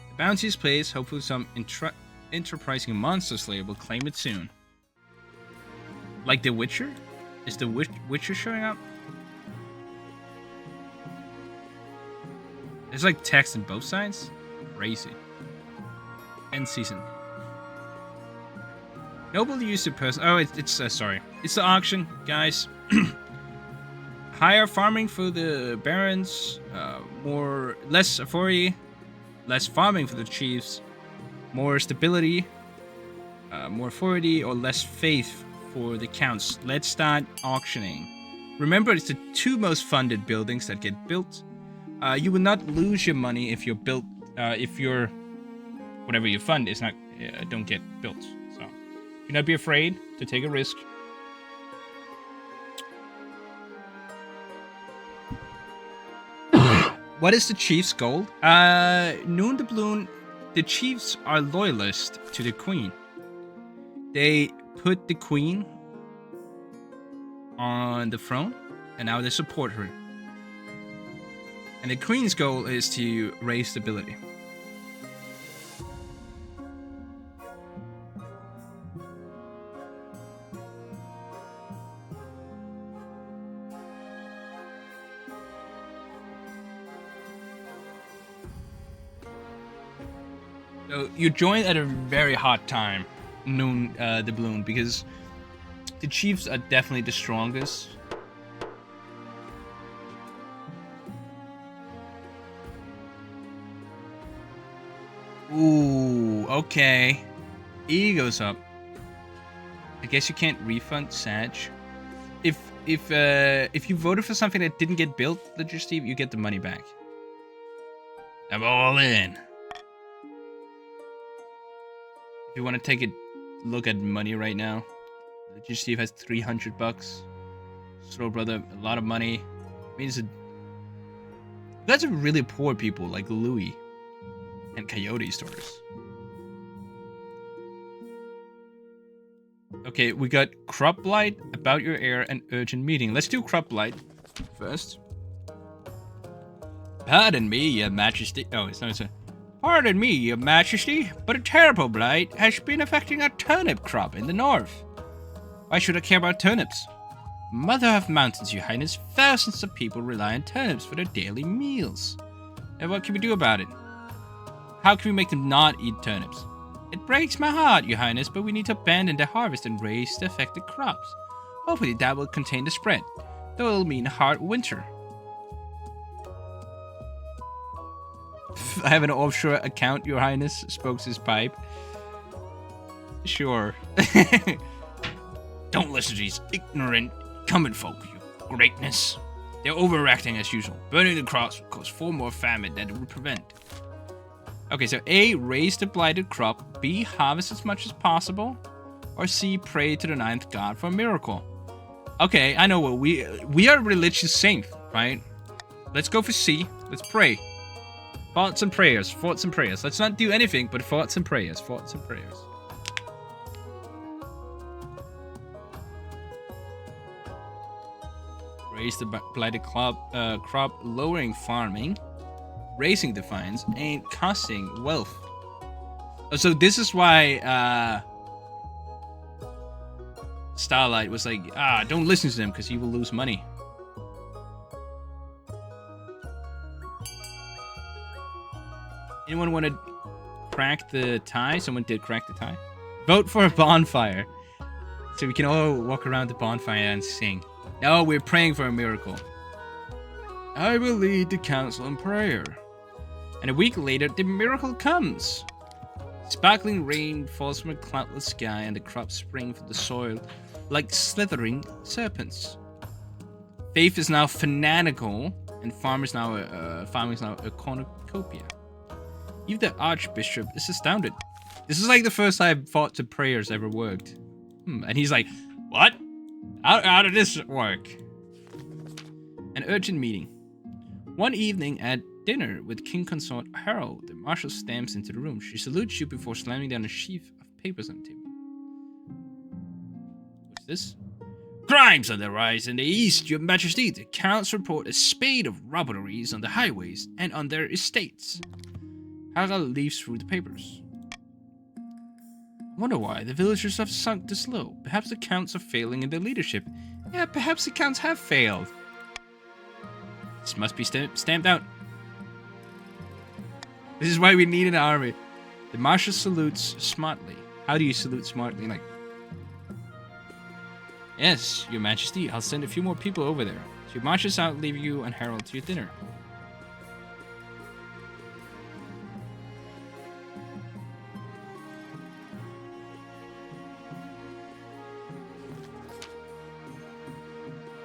The bounty is placed. Hopefully some enterprising monster slayer will claim it soon. Like The Witcher? Is The Witcher showing up? There's like text on both sides? Crazy. End season. Noble use of person. Oh, it's sorry. It's the auction, guys. Higher farming for the barons. Less authority. Less farming for the chiefs. More stability. More authority or less faith for the counts. Let's start auctioning. Remember, it's the two most funded buildings that get built. You will not lose your money if you're built. If your whatever you fund is not don't get built. So do not be afraid to take a risk. What is the chief's goal? Noon the Bloon, the chiefs are loyalist to the queen. They put the queen on the throne, and now they support her. And the queen's goal is to raise stability. So you joined at a very hot time, Noon the Bloon, because the chiefs are definitely the strongest. Ooh, okay. E goes up. I guess you can't refund Sag. If you voted for something that didn't get built, Steve, you get the money back. I'm all in. If you want to take a look at money right now, Steve has $300. Slow brother, a lot of money. Means that's a really poor people like Louis and Coyote stores. Okay, we got Crop Blight, About Your Heir, and Urgent Meeting. Let's do Crop Blight first. Pardon me, Your Majesty. Oh, it's not. Pardon me, Your Majesty, but a terrible blight has been affecting our turnip crop in the north. Why should I care about turnips? Mother of mountains, Your Highness, thousands of people rely on turnips for their daily meals. And what can we do about it? How can we make them not eat turnips? It breaks my heart, Your Highness, but we need to abandon the harvest and raise the affected crops. Hopefully that will contain the spread, though it'll mean a hard winter. I have an offshore account, Your Highness, spokes his pipe. Sure. Don't listen to these ignorant common folk, Your Greatness. They're overreacting as usual. Burning the crops will cause 4 more famine than it would prevent. Okay, so A, raise the blighted crop. B, harvest as much as possible. Or C, pray to the 9th god for a miracle. Okay, I know what we are religious saint, right? Let's go for C. Let's pray. Thoughts and prayers. Thoughts and prayers. Let's not do anything but thoughts and prayers. Thoughts and prayers. Raise the blighted crop, lowering farming, raising the fines, and costing wealth. So this is why Starlight was like, don't listen to them because you will lose money. Anyone want to crack the tie? Someone did crack the tie. Vote for a bonfire. So we can all walk around the bonfire and sing. No, we're praying for a miracle. I will lead the council in prayer. And a week later, the miracle comes. Sparkling rain falls from a cloudless sky, and the crops spring from the soil like slithering serpents. Faith is now fanatical, and farming is now a cornucopia. Even the archbishop is astounded. This is like the first time thoughts and prayers ever worked. And he's like, what? How did this work? An urgent meeting. One evening at dinner with King Consort Harold, the marshal stamps into the room. She salutes you before slamming down a sheaf of papers on the table. What's this? Crimes on the rise in the east, Your Majesty. The counts report a spate of robberies on the highways and on their estates. Harold leaves through the papers. I wonder why the villagers have sunk this low. Perhaps the counts are failing in their leadership. Yeah, perhaps the counts have failed. This must be stamped out. This is why we need an army. The marshal salutes smartly. How do you salute smartly? Like, yes, Your Majesty, I'll send a few more people over there. So your marshals out, leave you and Harold to your dinner.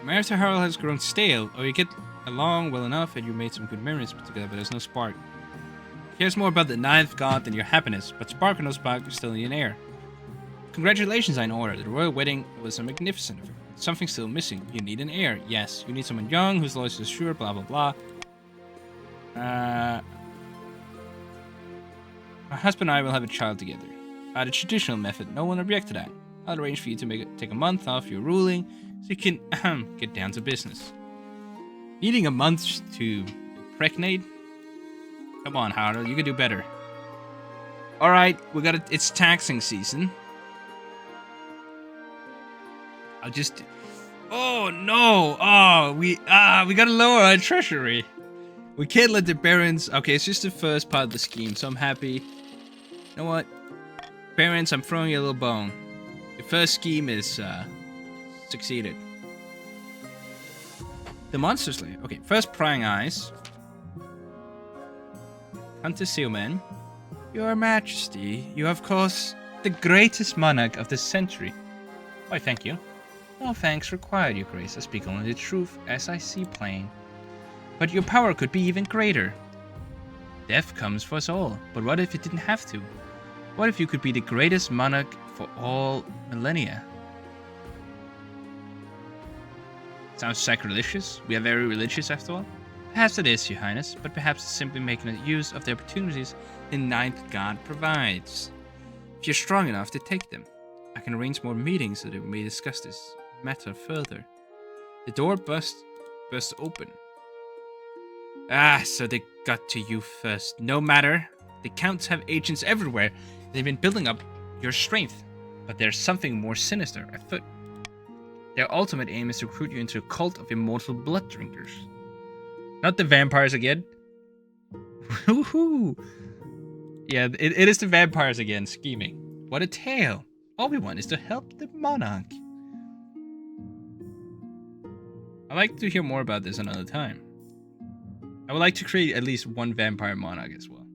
Marriage to Harold has grown stale, or you get along well enough and you made some good memories together, but there's no spark. He cares more about the 9th god than your happiness, but spark or no spark is still in the air. Congratulations are in order. The royal wedding was a magnificent affair. Something's still missing. You need an heir. Yes, you need someone young, who's loyal to sure, blah blah blah. My husband and I will have a child together. The traditional method, no one object to that. I'll arrange for you to take a month off your ruling so you can get down to business. Needing a month to impregnate? Come on, Harold, you can do better. Alright, it's taxing season. I'll just... Oh no! Oh, we gotta lower our treasury. We can't let the barons... Okay, it's just the first part of the scheme, so I'm happy. You know what? Barons, I'm throwing you a little bone. Your first scheme is succeeded. The Monster Slayer. Okay, first prying eyes. Hunter Sealman. Your Majesty, you are of course the greatest monarch of the century. Why, thank you. No thanks required, your grace. I speak only the truth, as I see plain. But your power could be even greater. Death comes for us all, but what if it didn't have to? What if you could be the greatest monarch for all millennia? Sounds sacrilegious. We are very religious after all. Perhaps it is, your highness, but perhaps it's simply making use of the opportunities the ninth god provides. If you're strong enough to take them, I can arrange more meetings so that we may discuss this matter further. The door burst open. So they got to you first. No matter. The counts have agents everywhere. They've been building up your strength. But there's something more sinister afoot. Their ultimate aim is to recruit you into a cult of immortal blood drinkers. Not the vampires again. Woohoo! Yeah, it is the vampires again, scheming. What a tale. All we want is to help the monarch. I'd like to hear more about this another time. I would like to create at least one vampire monarch as well.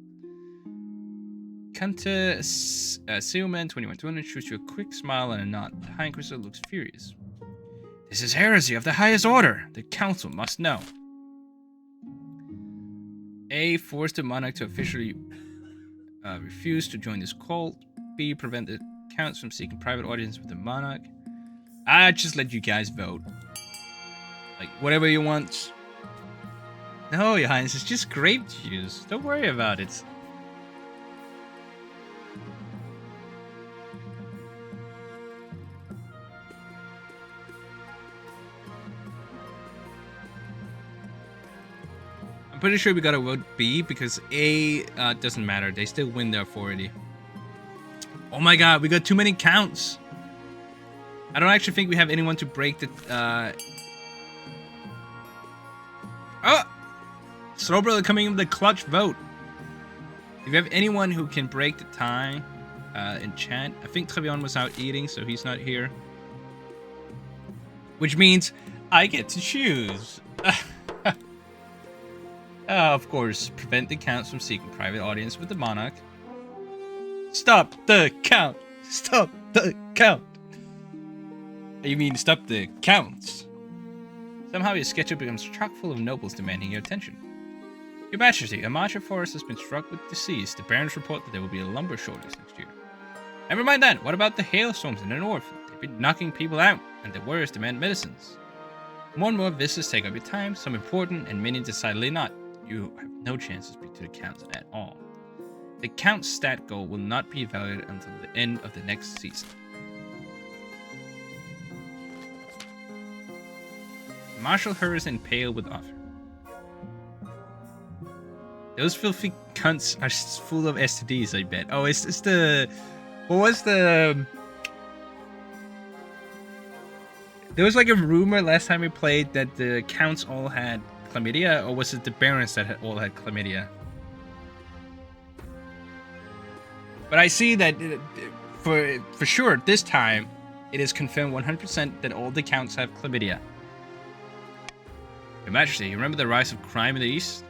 Kanta Sealman 2120 shoots you a quick smile and a nod. The High Inquisitor looks furious. This is heresy of the highest order. The council must know. A. Force the monarch to officially refuse to join this cult. B. Prevent the counts from seeking private audience with the monarch. I just let you guys vote. Like, whatever you want. No, your highness, it's just grape juice. Don't worry about it. I'm pretty sure we gotta vote B because A doesn't matter. They still win their authority. Oh my god, we got too many counts. I don't actually think we have anyone to break the... Oh! Slow Brother coming in with the clutch vote. If you have anyone who can break the tie in chat, I think Trevion was out eating, so he's not here. Which means I get to choose. Of course, prevent the counts from seeking private audience with the monarch. Stop the count! Stop the count! You mean stop the counts? Somehow your sketchup becomes chock full of nobles demanding your attention. Your Majesty, a march of forest has been struck with disease. The barons report that there will be a lumber shortage next year. Never mind that. What about the hailstorms in the north? They've been knocking people out, and the warriors demand medicines. More and more visitors take up your time, some important, and many decidedly not. You have no chance to speak to the counts at all. The count's stat goal will not be evaluated until the end of the next season. Marshal hurries and pale with offer. Those filthy cunts are full of STDs, I bet. Oh, it's the... What was the... There was like a rumor last time we played that the counts all had chlamydia, or was it the barons that all had chlamydia? But I see that for sure this time it is confirmed 100% that all the counts have chlamydia. Your Majesty, you remember the rise of crime in the east?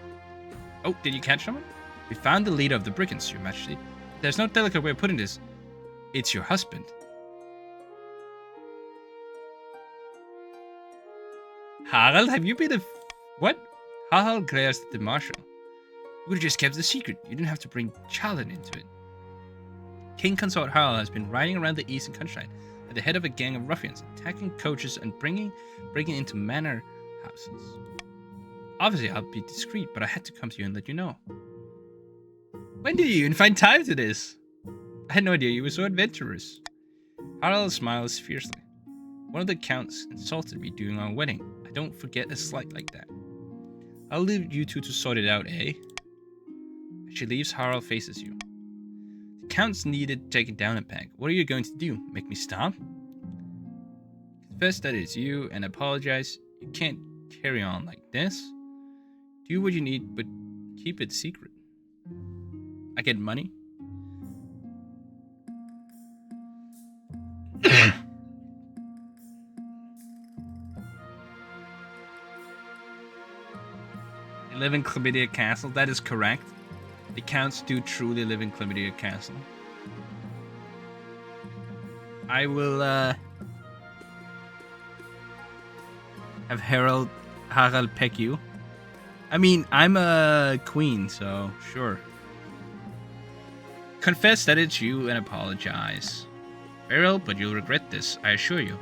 Oh, did you catch someone? We found the leader of the brigands, Your Majesty. There's no delicate way of putting this. It's your husband. Harald, have you been a... What? Harald glares at the marshal. You would have just kept the secret. You didn't have to bring Charlotte into it. King Consort Harald has been riding around the eastern countryside at the head of a gang of ruffians, attacking coaches and breaking into manor houses. Obviously, I'll be discreet, but I had to come to you and let you know. When did you even find time to this? I had no idea you were so adventurous. Harald smiles fiercely. One of the counts insulted me during our wedding. I don't forget a slight like that. I'll leave you two to sort it out, eh? As she leaves, Harald faces you. The counts needed taking down a peg. What are you going to do? Make me stop? Confess that it's you and apologize. You can't carry on like this. Do what you need, but keep it secret. I get money? You live in Chlamydia Castle? That is correct. The counts do truly live in Chlamydia Castle. I will have Harald peck you. I mean, I'm a queen, so sure. Confess that it's you and apologize. Very well, but you'll regret this, I assure you.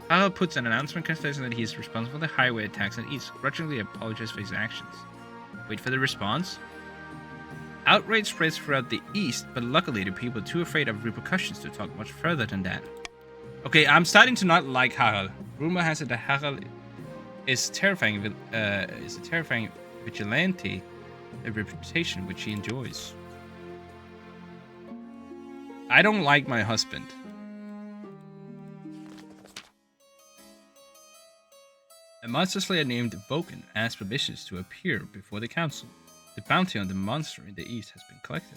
Harald puts an announcement confessing that he is responsible for the highway attacks and East, grudgingly apologizes for his actions. Wait for the response. Outrage spreads throughout the East, but luckily the people are too afraid of repercussions to talk much further than that. Okay, I'm starting to not like Harald. Rumor has it that Harald is a terrifying vigilante, a reputation which he enjoys. I don't like my husband. A monster slayer named Vulcan asked permission to appear before the council. The bounty on the monster in the east has been collected.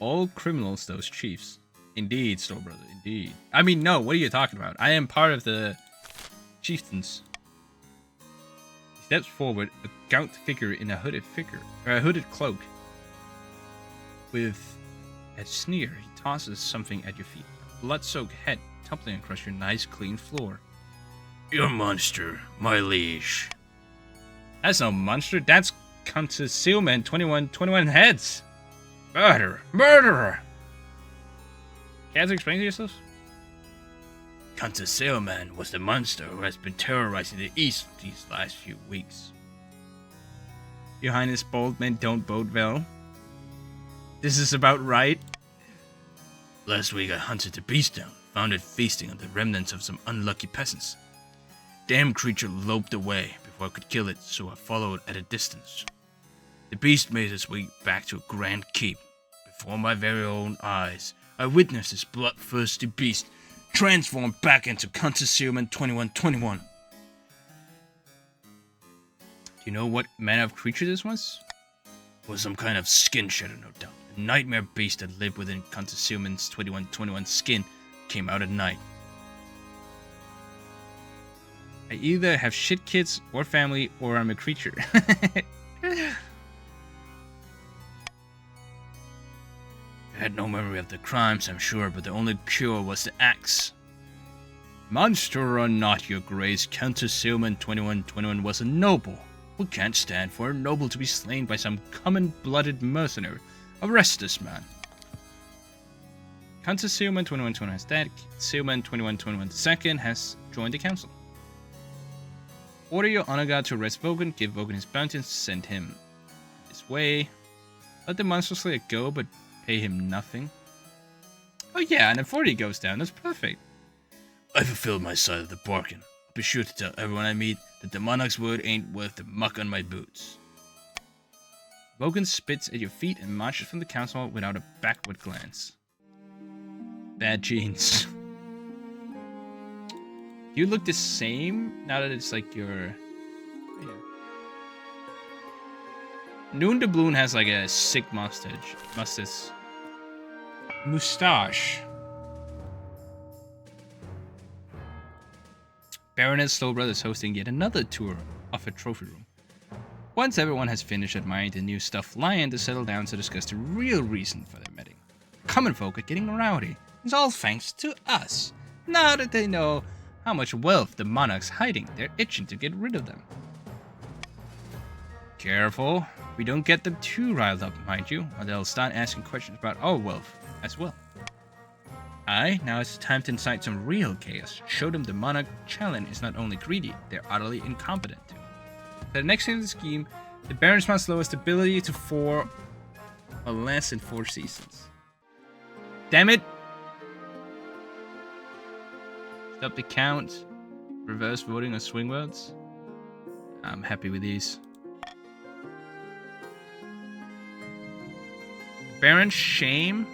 All criminals, those chiefs. Indeed, Store Brother, indeed. I mean, no, what are you talking about? I am part of the chieftains. He steps forward, a gaunt figure in a hooded cloak. With a sneer, he tosses something at your feet. A blood-soaked head tumbling across your nice, clean floor. You're a monster, my liege. That's no monster. That's Countess Sealman, 21 heads. Murderer! Murderer! Care to explain to yourselves? Countess Sealman was the monster who has been terrorizing the East these last few weeks. Your Highness, bold men don't bode well. This is about right. Last week I hunted the beast down, found it feasting on the remnants of some unlucky peasants. Damn creature loped away before I could kill it, so I followed at a distance. The beast made its way back to a grand keep. Before my very own eyes, I witnessed this bloodthirsty beast transform back into Countess Sealman 2121. Do you know what manner of creature this was? It was some kind of skin shedder, no doubt. A nightmare beast that lived within Countess Sealman's 2121 skin came out at night. I either have shit kids or family, or I'm a creature. I had no memory of the crimes, I'm sure, but the only cure was the axe. Monster or not, your grace, Countess Sealman 2121 was a noble. We can't stand for a noble to be slain by some common-blooded mercenary. Arrest this man. Countess Sealman 2121 has died. Sealman 2121 II has joined the council. Order your honor guard to arrest Vulcan, give Vulcan his bounty, and send him his way. Let the monster slayer go, but pay him nothing. Oh yeah, and a 40 goes down. That's perfect. I fulfilled my side of the bargain. I'll be sure to tell everyone I meet that the monarch's word ain't worth the muck on my boots. Vulcan spits at your feet and marches from the council without a backward glance. Bad genes. You look the same now that it's like your... Yeah. Noon Doubloon has like a sick mustache. Mustache. Baroness Stolbrother is hosting yet another tour of her trophy room. Once everyone has finished admiring the new stuffed lion, they settle down to discuss the real reason for their meeting. Common folk are getting rowdy. It's all thanks to us. Now that they know how much wealth the monarch's hiding, they're itching to get rid of them. Careful, we don't get them too riled up, mind you, or they'll start asking questions about our wealth as well. Aye, now it's time to incite some real chaos. Show them the monarch challenge is not only greedy, they're utterly incompetent too. For the next stage of the scheme, the Barons must lower stability to 4 or less in 4 seasons. Damn it! Stop the count. Reverse voting on swing votes. I'm happy with these. Baron Shame,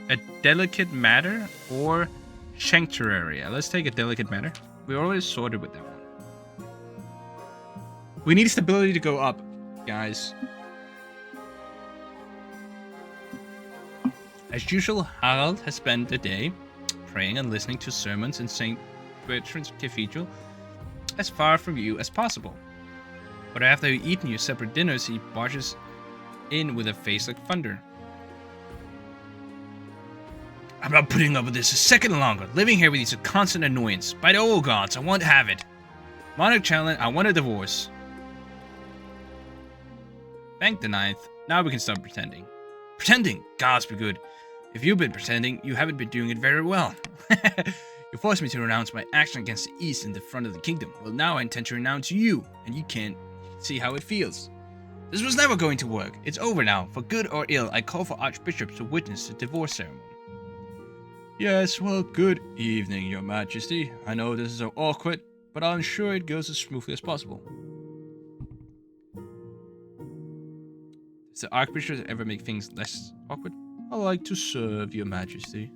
a delicate matter, or Sanctuary. Let's take a delicate matter. We already sorted with that one. We need stability to go up, guys. As usual, Harald has spent the day praying and listening to sermons in St. Bertrand's Cathedral as far from you as possible. But after you've eaten your separate dinners, he barges in with a face like thunder. I'm not putting up with this a second longer. Living here with you is a constant annoyance. By the old gods, I won't have it. Monarch challenge, I want a divorce. Thank the ninth. Now we can stop pretending. Pretending? Gods be good. If you've been pretending, you haven't been doing it very well. You forced me to renounce my action against the East in the front of the kingdom. Well, now I intend to renounce you, and you can't see how it feels. This was never going to work. It's over now. For good or ill, I call for archbishops to witness the divorce ceremony. Yes, well, good evening, your majesty. I know this is so awkward, but I'll ensure it goes as smoothly as possible. Does the archbishop ever make things less awkward? I like to serve, your majesty.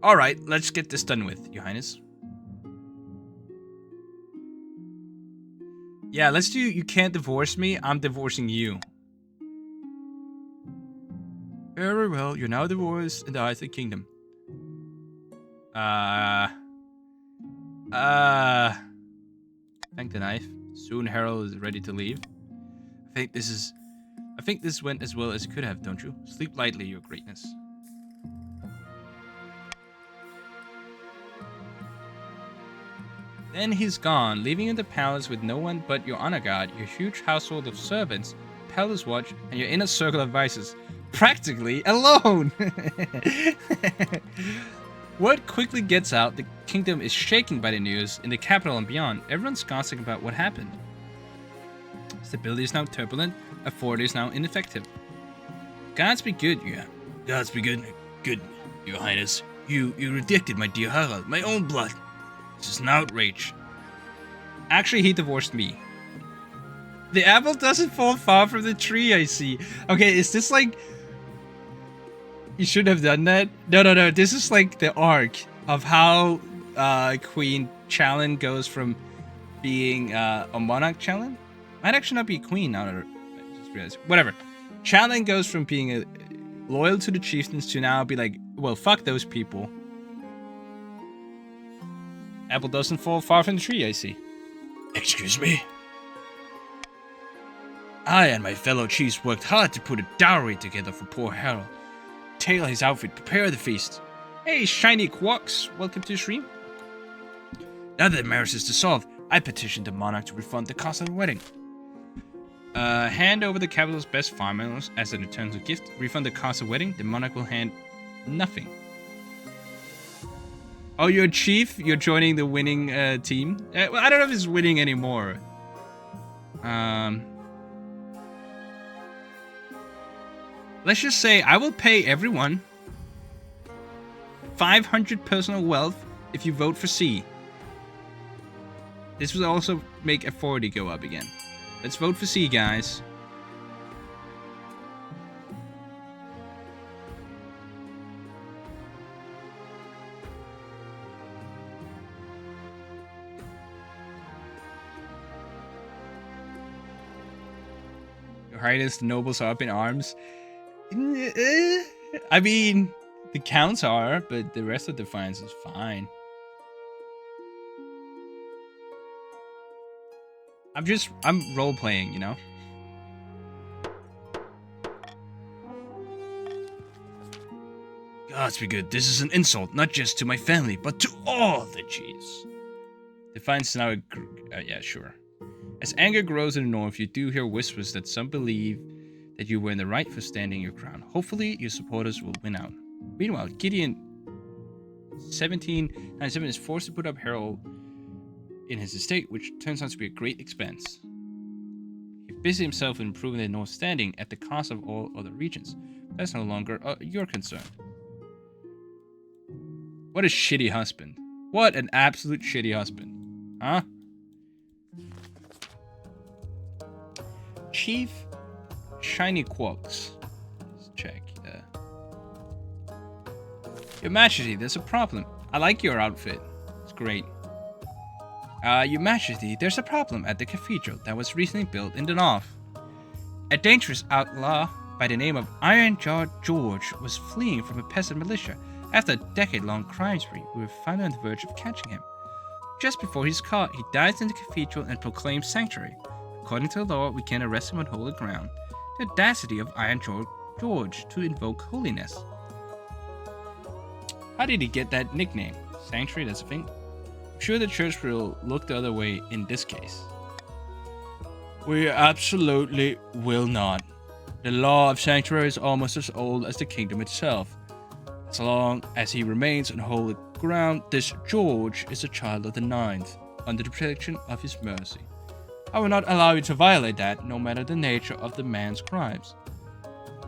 Alright, let's get this done with, your highness. Yeah, let's do you can't divorce me, I'm divorcing you. Very well, you're now divorced in the eyes of the kingdom. Thank the knife. Soon Harold is ready to leave. I think this went as well as it could have, don't you? Sleep lightly, your greatness. Then he's gone, leaving you in the palace with no one but your honor guard, your huge household of servants, palace watch, and your inner circle of vices. Practically alone! Word quickly gets out, the kingdom is shaken by the news. In the capital and beyond, everyone's gossiping about what happened. Stability is now turbulent, authority is now ineffective. Gods be good, yeah. Gods be good. Good, your highness. You rejected my dear Harald, my own blood. This is an outrage. Actually, he divorced me. The apple doesn't fall far from the tree, I see. Okay, is this like... You should have done that? No. This is like the arc of how Queen Challen goes from being a monarch Challen. Might actually not be a queen now that I just realized. Whatever. Challen goes from being loyal to the chieftains to now be like, well, fuck those people. Apple doesn't fall far from the tree, I see. Excuse me? I and my fellow chiefs worked hard to put a dowry together for poor Harold. Tailor his outfit, prepare the feast. Hey, shiny quarks, welcome to the stream. Now that the marriage is dissolved, I petitioned the monarch to refund the cost of the wedding. Hand over the capital's best farm animals as a return of gift. Refund the cost of wedding, the monarch will hand nothing. Oh, you're a chief? You're joining the winning team? Well, I don't know if it's winning anymore. Let's just say I will pay everyone 500 personal wealth if you vote for C. This will also make authority go up again. Let's vote for C, guys. Your Highness, the nobles are up in arms. I mean, the counts are, but the rest of the defiance is fine. I'm role-playing, you know? Gods be good, this is an insult, not just to my family, but to all the chiefs. Defiance is now yeah, sure. As anger grows in the north, you do hear whispers that some believe that you were in the right for standing your ground. Hopefully, your supporters will win out. Meanwhile, Gideon 1797 is forced to put up Harold in his estate, which turns out to be a great expense. busy himself in improving the North standing at the cost of all other regions. That's no longer your concern. What a shitty husband. What an absolute shitty husband. Huh? Chief Shiny Quarks. Let's check. Your Majesty, there's a problem. I like your outfit. It's great. Your Majesty, there's a problem at the cathedral that was recently built in the north. A dangerous outlaw by the name of Iron-Jawed George was fleeing from a peasant militia. After a decade-long crime spree, we were finally on the verge of catching him. Just before he's caught, he dives in the cathedral and proclaims sanctuary. According to the law, we can't arrest him on holy ground. The audacity of Iron-Jawed George to invoke holiness. How did he get that nickname? Sanctuary, that's a thing? I'm sure the church will look the other way in this case. We absolutely will not. The law of sanctuary is almost as old as the kingdom itself. As long as he remains on holy ground, this George is a child of the ninth, under the protection of his mercy. I will not allow you to violate that, no matter the nature of the man's crimes.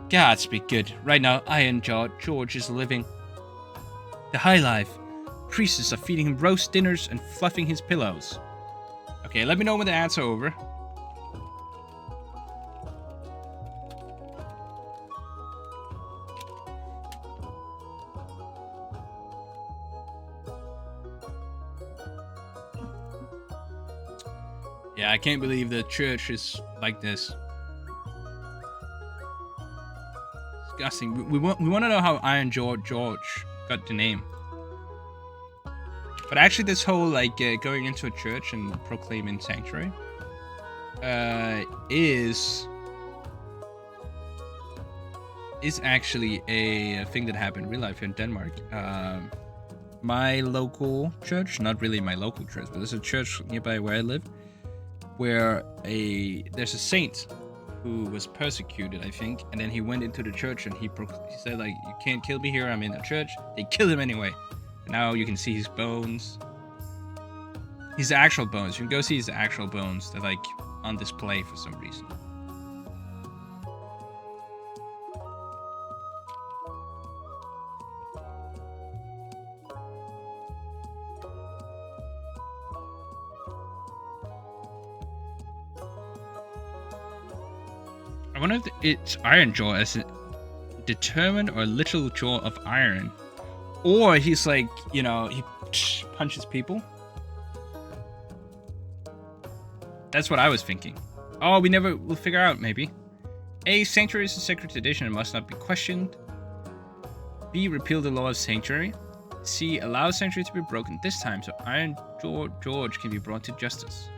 Gods be good. Right now, Iron-Jawed George is living the high life. Priests are feeding him roast dinners and fluffing his pillows. Okay, let me know when the ads are over. Yeah, I can't believe the church is like this. Disgusting. We want to know how Iron-Jawed George got the name. But actually, this whole like going into a church and proclaiming sanctuary is actually a thing that happened in real life here in Denmark. My local church, not really my local church, but there's a church nearby where I live, where there's a saint who was persecuted, I think, and then he went into the church and he said like, you can't kill me here, I'm in a church. They killed him anyway. And now you can see his bones. His actual bones. You can go see his actual bones. They're like on display for some reason. I wonder if it's Iron-Jaw as a determined or literal jaw of iron. Or he's like, you know, he punches people. That's what I was thinking. Oh, we'll figure out, maybe. A, sanctuary is a sacred tradition and must not be questioned. B, repeal the law of sanctuary. C, allow sanctuary to be broken this time so Iron-Jawed George can be brought to justice.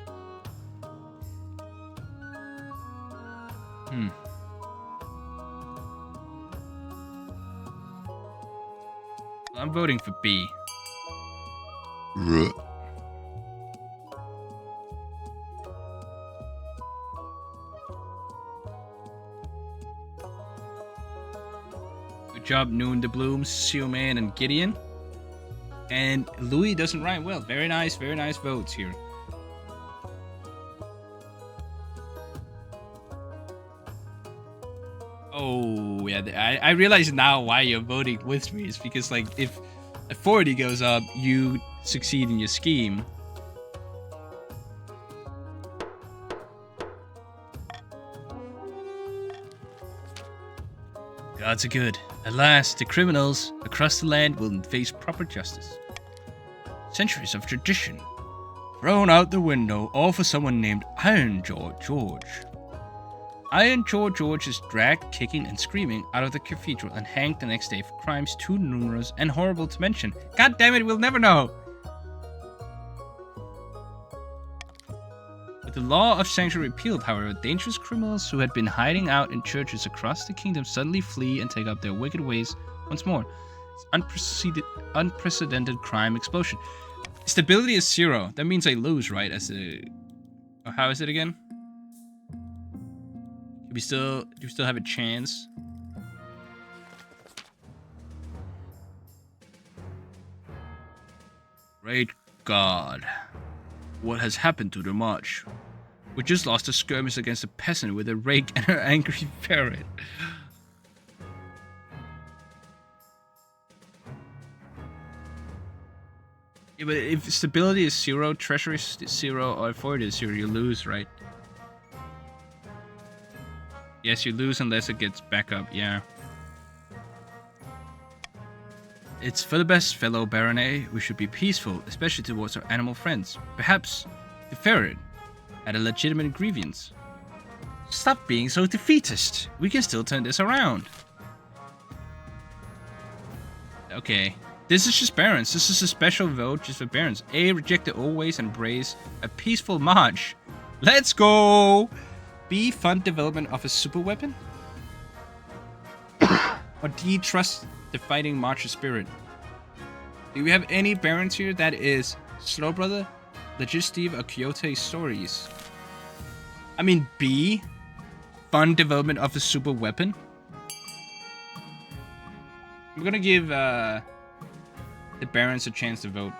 I'm voting for B. Good job, Noon the Blooms, Seaman, and Gideon. And Louis doesn't rhyme well. Very nice votes here. Oh, yeah, I realize now why you're voting with me. It's because, like, if a 40 goes up, you succeed in your scheme. Gods are good. At last, the criminals across the land will face proper justice. Centuries of tradition thrown out the window, all for someone named Iron-Jawed George. Iron-Jawed George is dragged, kicking and screaming, out of the cathedral and hanged the next day for crimes too numerous and horrible to mention. God damn it, we'll never know! With the law of sanctuary repealed, however, dangerous criminals who had been hiding out in churches across the kingdom suddenly flee and take up their wicked ways once more. It's unprecedented crime explosion. Stability is 0. That means I lose, right? Oh, how is it again? Do we still have a chance? Great God. What has happened to the march? We just lost a skirmish against a peasant with a rake and an angry parrot. Yeah, but if stability is 0, treasury is 0, or authority is 0, you lose, right? Yes, you lose unless it gets back up, yeah. It's for the best, fellow Baronet. We should be peaceful, especially towards our animal friends. Perhaps the ferret had a legitimate grievance. Stop being so defeatist. We can still turn this around. Okay. This is just Barons. This is a special vote just for Barons. A, reject the always and embrace a peaceful march. Let's go! B, fund development of a super weapon. Or D, trust the fighting marcher spirit. Do we have any Barons here that is Slow Brother, Legit Steve, or Quixote Stories? I mean B, fund development of a super weapon. I'm gonna give the Barons a chance to vote.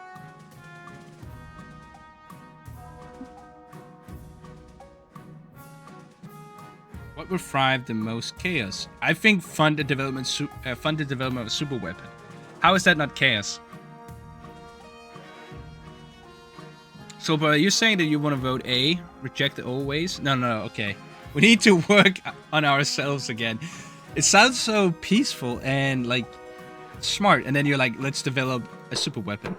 What would thrive the most chaos? I think fund the development of a super weapon. How is that not chaos? So, but you're saying that you want to vote A, reject the always? No, okay. We need to work on ourselves again. It sounds so peaceful and like smart, and then you're like, let's develop a super weapon.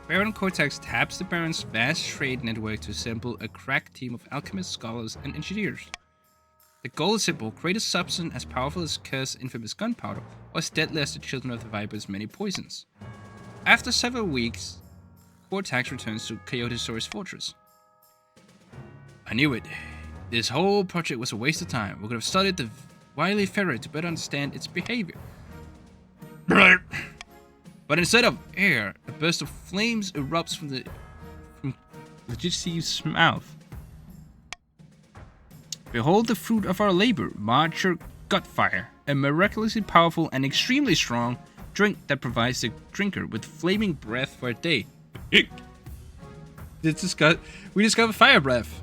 Baron Cortex taps the Baron's vast trade network to assemble a crack team of alchemists, scholars, and engineers. The goal is simple: create a substance as powerful as Kerr's infamous gunpowder, or as deadly as the Children of the Viper's many poisons. After several weeks, Cortex returns to Coyotesaurus Fortress. I knew it. This whole project was a waste of time. We could have studied the wily ferret to better understand its behavior. But instead of air, a burst of flames erupts from Legit Steve's mouth. Behold the fruit of our labor, Marcher Gutfire, a miraculously powerful and extremely strong drink that provides the drinker with flaming breath for a day. We discovered fire breath.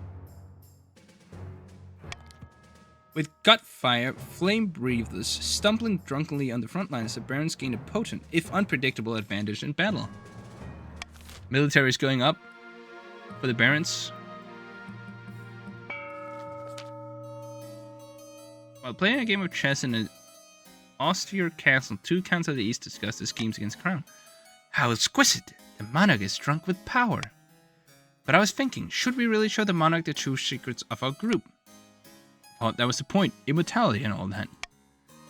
With Gutfire, flame breathers stumbling drunkenly on the front lines, the Barons gain a potent, if unpredictable, advantage in battle. Military is going up for the Barons. While playing a game of chess in an austere castle, 2 counts of the east discuss the schemes against the crown. How exquisite! The monarch is drunk with power. But I was thinking, should we really show the monarch the true secrets of our group? Well, that was the point, immortality and all that.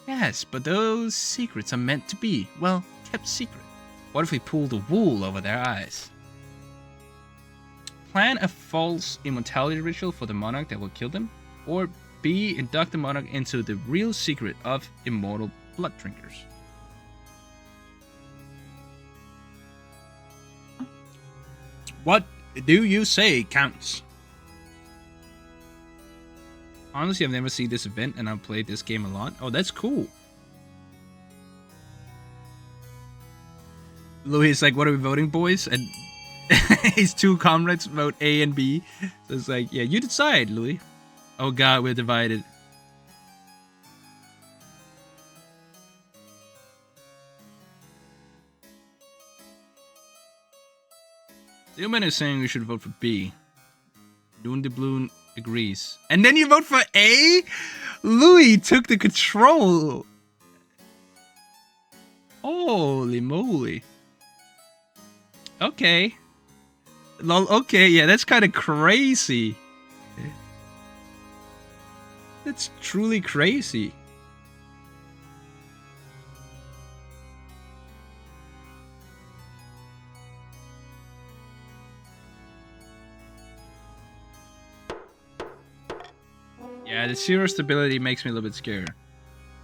Yes, but those secrets are meant to be, well, kept secret. What if we pull the wool over their eyes? Plan a false immortality ritual for the monarch that will kill them, or B, induct the monarch into the real secret of immortal blood drinkers. What do you say, Counts? Honestly, I've never seen this event and I've played this game a lot. Oh, that's cool. Louis is like, what are we voting, boys? And his 2 comrades vote A and B. So it's like, yeah, you decide, Louis. Oh god, we're divided. Steelman is saying we should vote for B. Doon de Bloon agrees. And then you vote for A? Louis took the control. Holy moly. Okay. Lol, okay, yeah, that's kind of crazy. That's truly crazy. Yeah, the 0 stability makes me a little bit scared.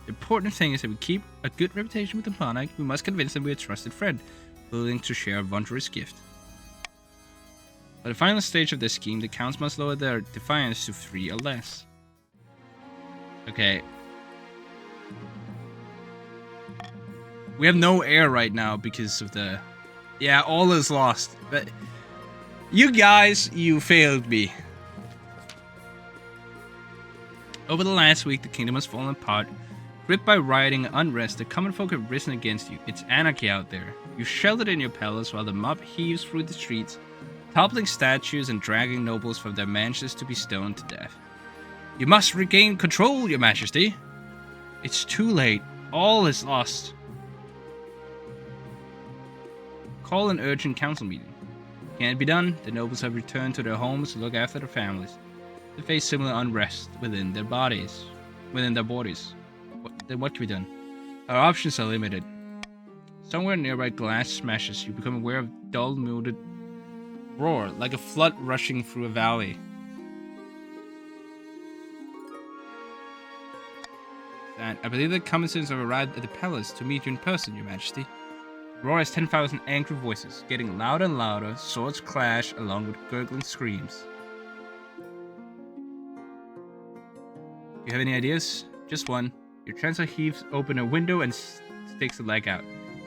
The important thing is that we keep a good reputation with the monarch. We must convince them we're a trusted friend, willing to share a wondrous gift. By the final stage of this scheme, the counts must lower their defiance to 3 or less. Okay. We have no air right now because of the... Yeah, all is lost. But You guys, you failed me. Over the last week, the kingdom has fallen apart. Gripped by rioting and unrest, the common folk have risen against you. It's anarchy out there. You sheltered in your palace while the mob heaves through the streets, toppling statues and dragging nobles from their mansions to be stoned to death. You must regain control, your majesty. It's too late. All is lost. Call an urgent council meeting. Can't be done. The nobles have returned to their homes to look after their families. They face similar unrest within their bodies. Then what can be done? Our options are limited. Somewhere nearby, glass smashes. You become aware of dull, muted roar, like a flood rushing through a valley. I believe the commissaries have arrived at the palace to meet you in person, your majesty. The roar has 10,000 angry voices, getting louder and louder. Swords clash along with gurgling screams. You have any ideas? Just one. Your chancellor heaves open a window and sticks a leg out.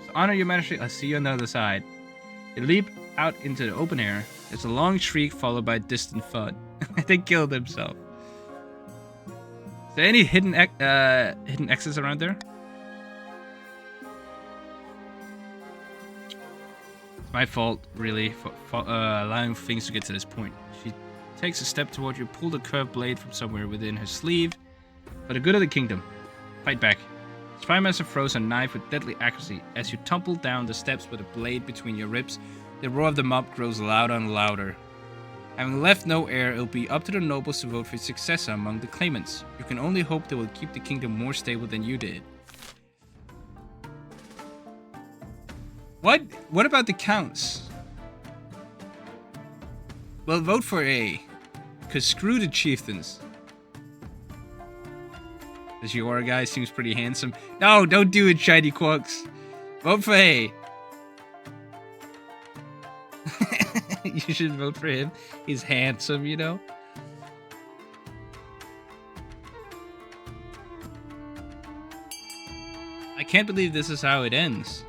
So honor your majesty, I'll see you on the other side. They leap out into the open air. There's a long shriek followed by a distant thud. They killed themselves. Is there any hidden exits around there? It's my fault, really, for allowing things to get to this point. She takes a step toward you, pull the curved blade from somewhere within her sleeve. For the good of the kingdom, fight back. Spy Master throws a knife with deadly accuracy. As you tumble down the steps with a blade between your ribs, the roar of the mob grows louder and louder. Having left no heir, it'll be up to the nobles to vote for successor among the claimants. You can only hope they will keep the kingdom more stable than you did. What about the counts? Well, vote for A. Because screw the chieftains. This Yora guy seems pretty handsome. No, don't do it, shiny quarks. Vote for A. You should vote for him. He's handsome, you know? I can't believe this is how it ends.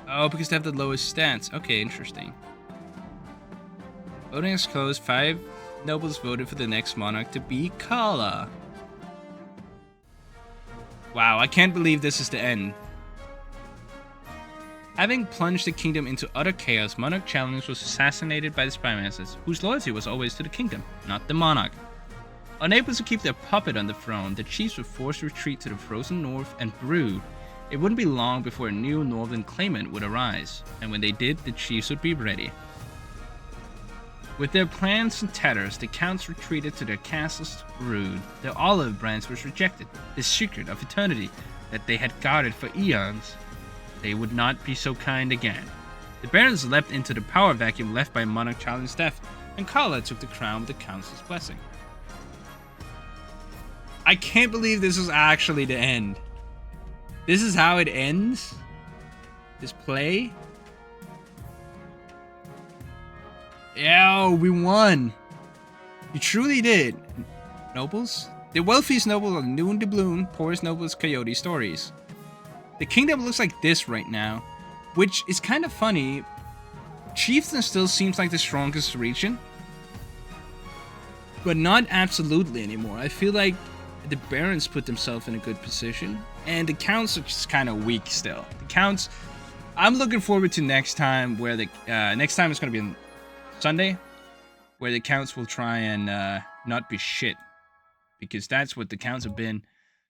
Oh, because they have the lowest stats. Okay, interesting. Voting is closed. 5 nobles voted for the next monarch to be Kala. Wow, I can't believe this is the end. Having plunged the kingdom into utter chaos, Monarch Challenge was assassinated by the Spy Masters, whose loyalty was always to the kingdom, not the monarch. Unable to keep their puppet on the throne, the chiefs were forced to retreat to the frozen north and brood. It wouldn't be long before a new northern claimant would arise, and when they did, the chiefs would be ready. With their plans in tatters, the counts retreated to their castles to brood. Their olive branch was rejected, the secret of eternity that they had guarded for eons. They would not be so kind again. The barons leapt into the power vacuum left by Monarch Challenge's death, and Kala took the crown with the council's blessing. I can't believe this was actually the end. This is how it ends? This play? Yeah, we won. You truly did. Nobles? The wealthiest noble are new and doubloon, poorest nobles coyote stories. The kingdom looks like this right now, which is kind of funny. Chieftain still seems like the strongest region, but not absolutely anymore. I feel like the barons put themselves in a good position, and the counts are just kind of weak still. The counts, I'm looking forward to next time, where the next time is going to be on Sunday, where the counts will try and not be shit, because that's what the counts have been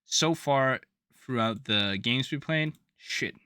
so far throughout the games we played. Shit.